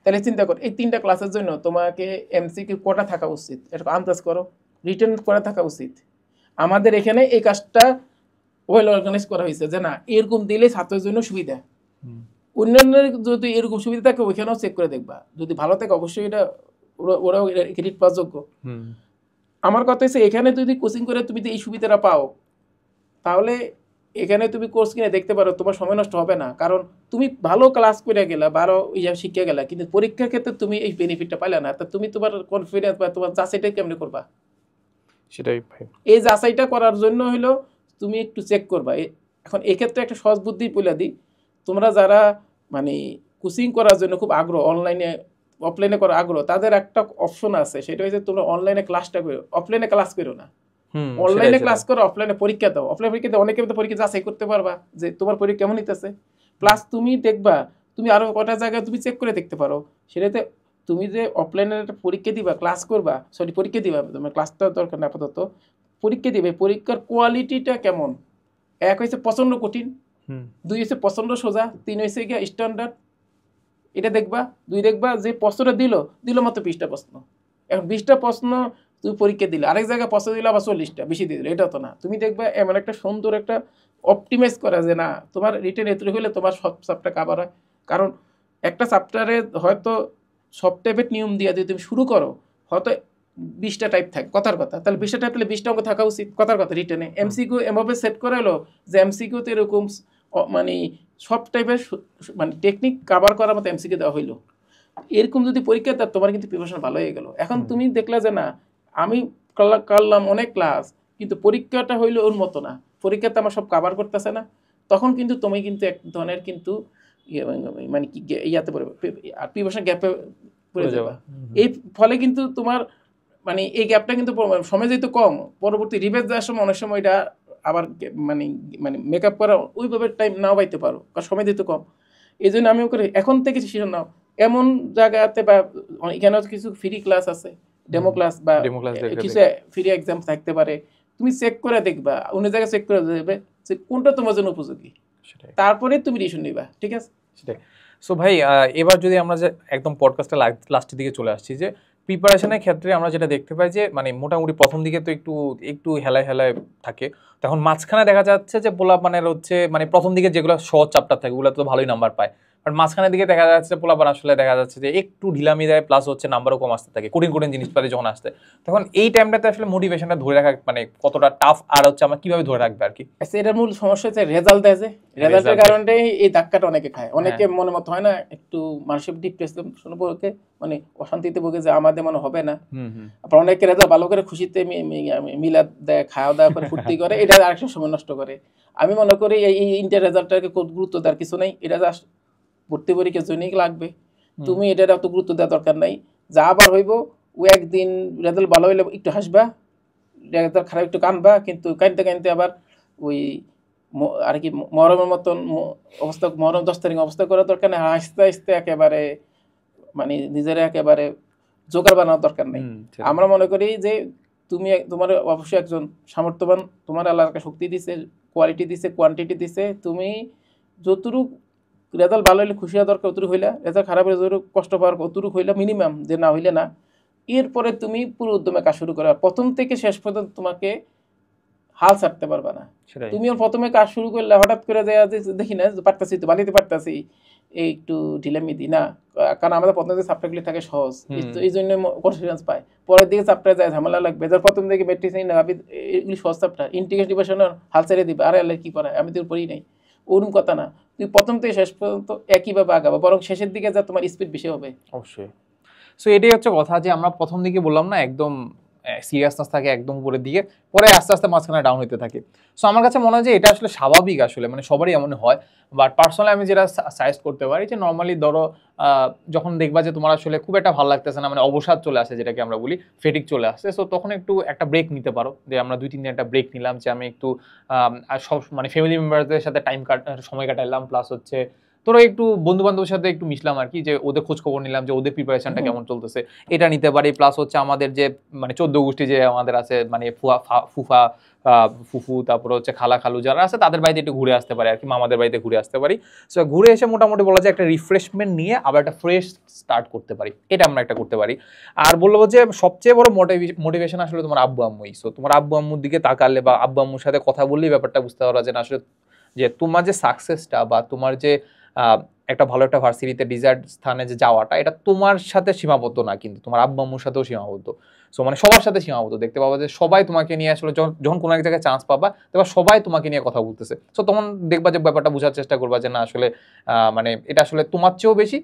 তাহলে চিন্তা করো এই 3টা ক্লাসের জন্য তোমাকে এমসিকিউ কটা থাকা উচিত, এটা আন্দাজ করো, রিটার্ন করা থাকা উচিত। আমাদের এখানে এই কাজটা ওয়েল অর্গানাইজ করা হয়েছে, যে না এরকম দিলে ছাত্রের জন্য সুবিধা, অন্যান্যের যদি এরকম সুবিধা থাকে ওইখানেও চেক করে দেখবা, যদি ভালো থাকে অবশ্যই এটা ওরাও ক্রেডিট পাওয়ার যোগ্য। আমার কথা হচ্ছে এখানে যদি কোচিং করে তুমি এই সুবিধাটা পাও, তাহলে এখানে তুমি কোর্স কিনে দেখতে পারো, তোমার সময় নষ্ট হবে না, কারণ তুমি ভালো ক্লাস করে গেলা, ভালো শিখে গেলা, কিন্তু পরীক্ষার ক্ষেত্রে তুমি এই বেনিফিটটা পাইলে না, তা তুমি তোমার কনফিডেন্স বা তোমার যাচাইটা কেমনে করবা?
সেটাই
এই যাচাইটা করার জন্য হলো তুমি একটু চেক করবা। এখন এক্ষেত্রে একটা সহজ বুদ্ধি বলে দিই, তোমরা যারা মানে কোচিং করার জন্য খুব আগ্রহ, অনলাইনে অফলাইনে করার আগ্রহ, তাদের একটা অপশন আছে, সেটা হচ্ছে তোমরা অনলাইনে ক্লাসটা করো, অফলাইনে ক্লাস করো না, অনলাইনে ক্লাস করো, অফলাইনে পরীক্ষা দাও। অফলাইন পরীক্ষা দাও, অনেকে পরীক্ষা যাচাই করতে পারবা যে তোমার পরীক্ষা কেমন হইতেছে, প্লাস তুমি দেখবা, তুমি আরো কটা জায়গায় তুমি চেক করে দেখতে পারো, সেটাতে তুমি যে অফলাইনে একটা পরীক্ষা দিবা, ক্লাস করবা, সরি পরীক্ষা দিবা, তোমার ক্লাসটা দরকার না আপাতত, পরীক্ষা দিবে, পরীক্ষার কোয়ালিটিটা কেমন, এক হয়েছে প্রচন্ড কঠিন, 2 হয়েছে প্রচন্ড সোজা, 3 হয়েছে গিয়া স্ট্যান্ডার্ড, এটা দেখবা। 2 দেখবা যে প্রশ্নটা দিল মাত্র 20টা প্রশ্ন, এখন 20টা প্রশ্ন তুমি পরীক্ষা দিলে, আরেক জায়গায় প্রশ্ন দিলে আবার 40টা বেশি দিয়ে দিলে, এটা তো না। তুমি দেখবা এমন একটা সুন্দর একটা অপটিমাইজ করা, যে না তোমার রিটেন এত হলে তোমার সব চ্যাপ্টার কাভার হয়। কারণ একটা চ্যাপ্টারে হয়তো সব টাইপের নিয়ম দিয়ে যদি তুমি শুরু করো, হয়তো 20টা টাইপ থাকে কথার কথা, তাহলে 20টা টাইপ হলে 20টা অঙ্ক থাকা উচিত কথার কথা রিটেনে। এমসিকিউ এমভাবে সেট করা হলো যে এমসিকিউতে এরকম মানে সব টাইপের মানে টেকনিক কাভার করার মতো এমসিকিউ দেওয়া হইলো। এরকম যদি পরীক্ষা দেয়, তোমার কিন্তু প্রিপারেশন ভালো হয়ে গেল। এখন তুমি দেখলা যে না আমি করলাম অনেক ক্লাস, কিন্তু পরীক্ষাটা হইলো ওর মতো না, পরীক্ষাতে আমার সব কাভার করতেছে না, তখন কিন্তু তুমি কিন্তু এক ধরনের কিন্তু মানে কি ইয়াতে পড়বে, আর প্রিপারেশন গ্যাপে পড়ে যাবে। এই ফলে কিন্তু তোমার মানে এই গ্যাপটা কিন্তু সময় যেহেতু কম, পরবর্তী রিভাইজ দেওয়ার সময় অনেক সময় এটা আবার মানে মানে মেকআপ করা ওইভাবে টাইম নাও পাইতে পারো, কারণ সময় যেহেতু কম। এই জন্য আমি করে এখন থেকে ডিসিশন নাও, এমন জায়গাতে বা এখানে কিছু ফ্রি ক্লাস আছে, ডেমো ক্লাস বা কিছু ফ্রি এক্সাম থাকতে পারে, তুমি চেক করে দেখবা, অন্য জায়গায় চেক করে দেবে যে কোনটা তোমার জন্য উপযোগী, তারপরে তুমি ডিসিশন নিবা, ঠিক আছে?
সেটাই। সো ভাই এবার যদি আমরা যে একদম পডকাস্টের লাস্টের দিকে চলে আসছি, যে প্রিপারেশনের ক্ষেত্রে আমরা যেটা দেখতে পাই যে মানে মোটামুটি প্রথম দিকে তো একটু হেলায় থাকে, তখন মাঝখানে দেখা যাচ্ছে যে পোলাপানের হচ্ছে মানে প্রথম দিকে যেগুলো সহজ চ্যাপ্টার থাকে ওগুলো তো ভালোই নাম্বার পায়, বাট মাঝখানের দিকে দেখা যাচ্ছে পোলাপান আসলে দেখা যাচ্ছে যে একটু ঢিলামি দেয়, প্লাস হচ্ছে নাম্বারও কম আসতে থাকে, কঠিন জিনিসপাতি যখন আসতে, তখন এই টাইমটাতে আসলে মোটিভেশনটা ধরে রাখা মানে কতটা টাফ, আর হচ্ছে আমরা কিভাবে ধরে রাখবে আর কি?
এটার মূল সমস্যা হচ্ছে রেজাল্ট দেয়, যে রেজাল্টের কারণে এই ধাক্কাটা অনেকে খায়, অনেকে মনে মতো হয় না একটু মানসিক ডিপ্রেশন পড়ে মানে অশান্তিতে ভোগে যে আমাদের মনে হবে না, আবার অনেকে রেজাল্ট ভালো করে খুশিতে মিলাদ দেয়, খাওয়া দাওয়া করে ফুর্তি করে, এটা আরেকটা সময় নষ্ট করে। আমি মনে করি এই ইন্টার রেজাল্টটাকে খুব গুরুত্ব দেওয়ার কিছু নেই, এটা জাস্ট ভর্তি পরীক্ষার জন্যই লাগবে, তুমি এটার অত গুরুত্ব দেওয়ার দরকার নাই। যা আবার হইব ও একদিন রেজাল্ট ভালো হইলে একটু হাসবা, রেজাল্ট খারাপ একটু কানবা, কিন্তু কানতে আবার ওই আর কি মহরমের মতন অবস্থা, মহরম 10 তারিখ অবস্থা করার দরকার নেই, আস্তে আস্তে একেবারে মানে নিজের একেবারে জোগাড় বানানোর দরকার নেই। আমরা মনে করি যে তুমি তোমার অবশ্যই একজন সামর্থ্যবান, তোমার আল্লাহর শক্তি দিছে, কোয়ালিটি দিছে, কোয়ান্টিটি দিছে, তুমি যতটুকু রেজাল্ট ভালো হইলে খুশি হওয়া দরকার অতটুকু হইলা, রেজাল্ট খারাপ হলে যতটুকু কষ্ট পাওয়ার অতটুকু হইলা মিনিমাম, যে না হইলে না। এরপরে তুমি পুরো উদ্যমে কাজ শুরু করো। প্রথম থেকে শেষ পর্যন্ত তোমাকে হাল ছাড়তে পারবে না। তুমিও প্রথমে কাজ শুরু করলে হঠাৎ করে দেখি না পারতাছি তো বালিতে পারতাছি, এই একটু ঢিলামিদি না, কারণ আমাদের প্রথম দিকে চ্যাপ্টারগুলি থাকে সহজ, এই জন্য কনফিডেন্স পায়। পরের দিকে চ্যাপ্টার যায় ঝামেলা লাগবে, যার প্রথম দিকে মেট্রিক্স না এগুলি সহজ চ্যাপ্টার, ইন্টিগ্রেশন ডিভিশনের হাল ছেড়ে দিবে, আরে আল্লাহ কি পড়ায় আমি তোর পড়ি নাই, ওরকম কথা না। তুই প্রথম থেকে শেষ পর্যন্ত একইভাবে আগাবো, বরং শেষের দিকে যা তোমার স্পিড বেশি হবে।
অবশ্যই। সো এটাই হচ্ছে কথা, যে আমরা প্রথম দিকে বললাম না একদম সিরিয়াসনেস থাকে একদম উপরের দিকে, পরে আস্তে আস্তে মাঝখানে ডাউন হতে থাকে। সো আমার কাছে মনে হয় যে এটা আসলে স্বাভাবিক, আসলে মানে সবারই এমন হয়। বাট পার্সোনালি আমি যেটা সাজেস্ট করতে পারি যে নর্মালি ধরো যখন দেখবা যে তোমার আসলে খুব একটা ভালো লাগতেছে না, মানে অবসাদ চলে আসে যেটাকে আমরা বলি, ফেটিক চলে আসছে, সো তখন একটু একটা ব্রেক নিতে পারো। যে আমরা 2-3 দিন একটা ব্রেক নিলাম, যে আমি একটু সব মানে ফ্যামিলি মেম্বারদের সাথে সময় কাটাইলাম, প্লাস হচ্ছে তোরা একটু বন্ধু বান্ধবের সাথে একটু মিশলাম আর কি, যে ওদের খোঁজ খবর নিলাম যে ওদের প্রিপারেশনটা কেমন চলতেছে, এটা নিতে পারি। প্লাস হচ্ছে আমাদের যে মানে 14 গোষ্ঠী যে আমাদের আছে, মানে ফুফা ফুফু, তারপরে হচ্ছে খালা খালু যারা আছে, তাদের বাড়িতে একটু ঘুরে আসতে পারি আর কি, মামাদের বাড়িতে ঘুরে আসতে পারি। সো ঘুরে এসে মোটামুটি বলা যায় একটা রিফ্রেশমেন্ট নিয়ে আবার একটা ফ্রেশ স্টার্ট করতে পারি, এটা আমরা একটা করতে পারি। আর বলবো যে সবচেয়ে বড় মোটিভেশন আসলে তোমার আব্বু আম্মুই। সো তোমার আব্বু আম্মুর দিকে তাকালে বা আব্বু আম্মুর সাথে কথা বললেই ব্যাপারটা বুঝতে পারো যে আসলে যে তোমার যে সাকসেসটা বা তোমার যে একটা ভালো একটা ভার্সিটিতে ডিজায়ার্ড স্থানে যে যাওয়াটা, এটা তোমার সাথে সীমাবদ্ধ না, কিন্তু তোমার আব্বু আম্মুর সাথেও সীমাবদ্ধ। সো মানে সবার সাথে সীমাবদ্ধ। দেখতে পাবা যে সবাই তোমাকে নিয়ে আসলে যখন কোনো এক জায়গায় চান্স পাবা, তখন সবাই তোমাকে নিয়ে কথা বলতেছে। সো তখন দেখবা যে ব্যাপারটা বোঝার চেষ্টা করবা যে না আসলে মানে এটা আসলে তোমার চেয়েও বেশি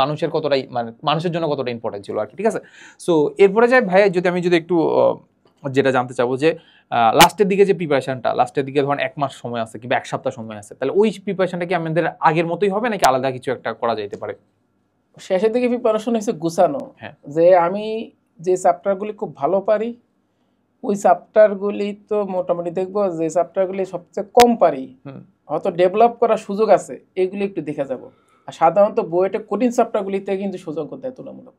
মানুষের কতটাই, মানে মানুষের জন্য কতটা ইম্পর্টেন্ট ছিল আর কি, ঠিক আছে। সো এরপরে যাই ভাই, আমি যদি একটু যেটা জানতে চাবো যে লাস্টের দিকে যে প্রিপারেশনটা, লাস্টের দিকে ধরেন 1 মাস সময় আছে কিংবা 1 সপ্তাহ সময় আছে, তাহলে ওই প্রিপারেশনটা কি আমাদের আগের মতোই হবে নাকি আলাদা কিছু একটা করা যাইতে পারে?
শেষের দিকে প্রিপারেশন হচ্ছে গুছানো, যে আমি যে চ্যাপ্টারগুলি খুব ভালো পারি ওই চ্যাপ্টারগুলি তো মোটামুটি দেখবো, যে চ্যাপ্টারগুলি সবচেয়ে কম পারি হয়তো ডেভেলপ করার সুযোগ আছে, এগুলি একটু দেখে যাব। আর সাধারণত বইটা কঠিন চ্যাপ্টারগুলিতে কিন্তু সুযোগ দেয় তুলনামূলক।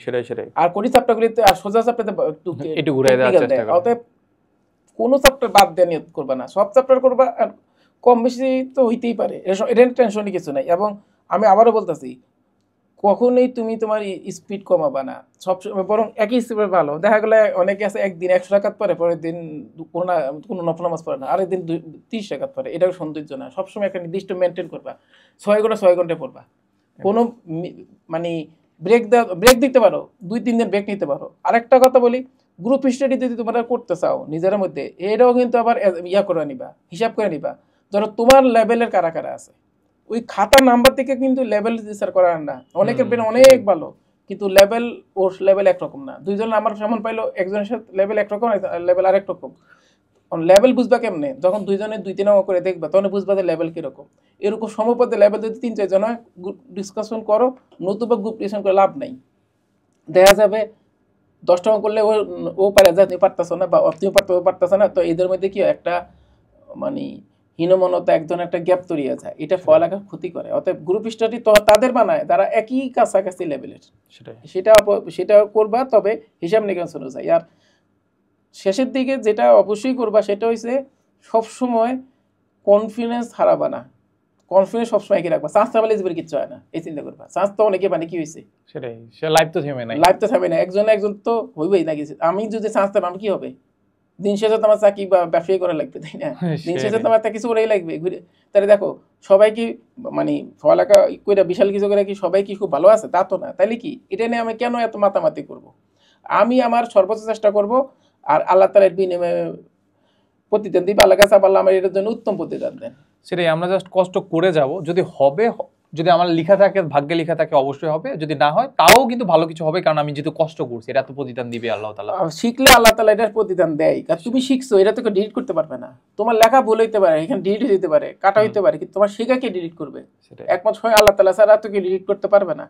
সেটাই।
আর কঠিন চ্যাপ্টারগুলিতে আর সোজা চ্যাপ্টারতে
একটু ঘুরে দেওয়ার চেষ্টা করো।
অতএব কোনো চ্যাপ্টার বাদ দিয়ে নিয়ত করবা না, সব চ্যাপ্টার করবা। আর কম বেশি তো হইতেই পারে, এটা টেনশনই কিছু নাই। এবং আমি আবারও বলতেছি, কখনোই তুমি তোমার স্পিড কমাবা না, সবসময় বরং একই স্পিডে ভালো। দেখা গেলে অনেকে আছে একদিন 100 রাকাত পরে, পরের দিন কোনো নফল নামাজ পড়ে না, আরেক দিন 30 রাকাত পরে, এটাও সৌন্দর্য না। সবসময় একটা নির্দিষ্ট মেনটেন করবা, 6 ঘন্টা 6 ঘন্টা পড়বা। কোনো মানে ব্রেক দিতে পারো, 2-3 দিন ব্রেক নিতে পারো। আরেকটা কথা বলি, গ্রুপ স্টাডি যদি তোমরা করতে চাও নিজের মধ্যে, এটাও কিন্তু আবার করে নিবা, হিসাব করে নিবা। ধরো তোমার লেভেলের কারা কারা আছে, ওই খাতা নাম্বার থেকে কিন্তু লেভেল বিচার করার না। অনেকের ব্রেন অনেক ভালো, কিন্তু লেভেল ওর লেভেল একরকম না। দুইজন নাম্বার সমান পাইলো, একজনের সাথে লেভেল একরকম, লেভেল আরেক রকম। লেভেল বুঝবা কেমনে? যখন দুইজনে 2-3 করে দেখবা, তখন বুঝবা যে লেভেল কিরকম। এরকম সমপদে লেভেল যদি 3-4 জন হয়, ডিসকাশন করো, নতুবা গ্রুপ ডিসকাশন করে লাভ নাই। দেখা যাবে 10 টাকা করলে ও পারে যা, তুমি পারতেছো না, বা তুমি পারতেছো না, তো এদের মধ্যে কি একটা মানে হীনমনতা, একজন একটা গ্যাপ তৈরি হয়ে যায়, এটা পড়ালেখার ক্ষতি করে। অতএব গ্রুপ স্টাডি তো তাদের বানায় যারা একই কাছাকাছি লেভেলের, সেটা করবা, তবে হিসাব নিকাশ অনুযায়ী। আর শেষের দিকে যেটা অবশ্যই করবা সেটা হচ্ছে সবসময় কনফিডেন্স হারাবা না। কনফিডেন্স সবসময় কি রাখবা, চান্স থাকলে জীবনে কিচ্ছু হয় না, এই চিন্তা করবা। চান্স তো অনেকে মানে কি হয়েছে,
সেটাই, সে লাইফ তো থেমে নাই,
একজন তো হইবেই না কিছু। আমি যদি চান্স পাই আমার কি হবে? দিন শেষে তোমার চাকরি বা ব্যবসায়ী করা লাগবে, তাই না? দিন শেষে তোমার কিছু করেই লাগবে ঘুরে। তাহলে দেখো সবাই কি মানে পড়ালেখা করে বিশাল কিছু করে কি সবাই কি খুব ভালো আছে? তা তো না। তাহলে কি এটা নিয়ে আমি কেন এত মাতামাতি করব? আমি আমার সর্বোচ্চ চেষ্টা করব, আর আল্লাহ তাআলার বিনিময়ে প্রতিদান দিবে। আল্লাহ কাছে আল্লাহ আমার এর জন্য উত্তম প্রতিদান দেন।
সেটাই, আমরা জাস্ট কষ্ট করে যাব, যদি হবে, যদি আমার লেখা থাকে, ভাগ্যে লেখা থাকে, অবশ্যই হবে। যদি না হয় তাও কিন্তু ভালো কিছু হবে, কারণ আমি যেহেতু কষ্ট করছি, এটা তো প্রতিদান দিবে আল্লাহ তাআলা।
শিখলে আল্লাহ তাআলা এটার প্রতিদান দেয়। কারণ তুমি শিখছো, এটা তো ডিলিট করতে পারবে না। তোমার লেখা ভুল হইতে পারে, এখানে ডিলিট হইতে পারে, কাটা হইতে পারে, কিন্তু তোমার শেখা কে ডিলিট করবে? একমাত্র হয় আল্লাহ তাআলা, ছাড়া তো কেউ ডিলিট করতে পারবে না।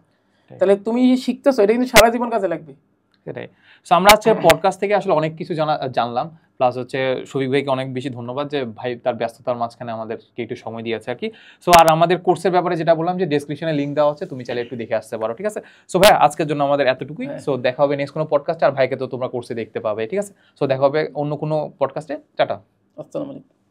তাহলে তুমি শিখতেছো, এটা কিন্তু সারা জীবন কাজে লাগবে।
সেটাই। সো আমরা আজকে পডকাস্ট থেকে আসলে অনেক কিছু জানলাম। প্লাস হচ্ছে শফিক ভাইকে অনেক বেশি ধন্যবাদ যে ভাই তার ব্যস্ততার মাঝখানে আমাদেরকে একটু সময় দিয়েছে আর কি। সো আর আমাদের কোর্সের ব্যাপারে যেটা বললাম, যে ডেসক্রিপশনে লিঙ্ক দেওয়া আছে, তুমি চাইলে একটু দেখে আসতে পারো, ঠিক আছে? সো ভাই আজকের জন্য আমাদের এতটুকুই। সো দেখা হবে নেক্সট কোনো পডকাস্টে, আর ভাইকে তো তোমরা কোর্সে দেখতে পাবে, ঠিক আছে? সো দেখা হবে অন্য কোনো পডকাস্টে। টাটা,
আসসালামু আলাইকুম।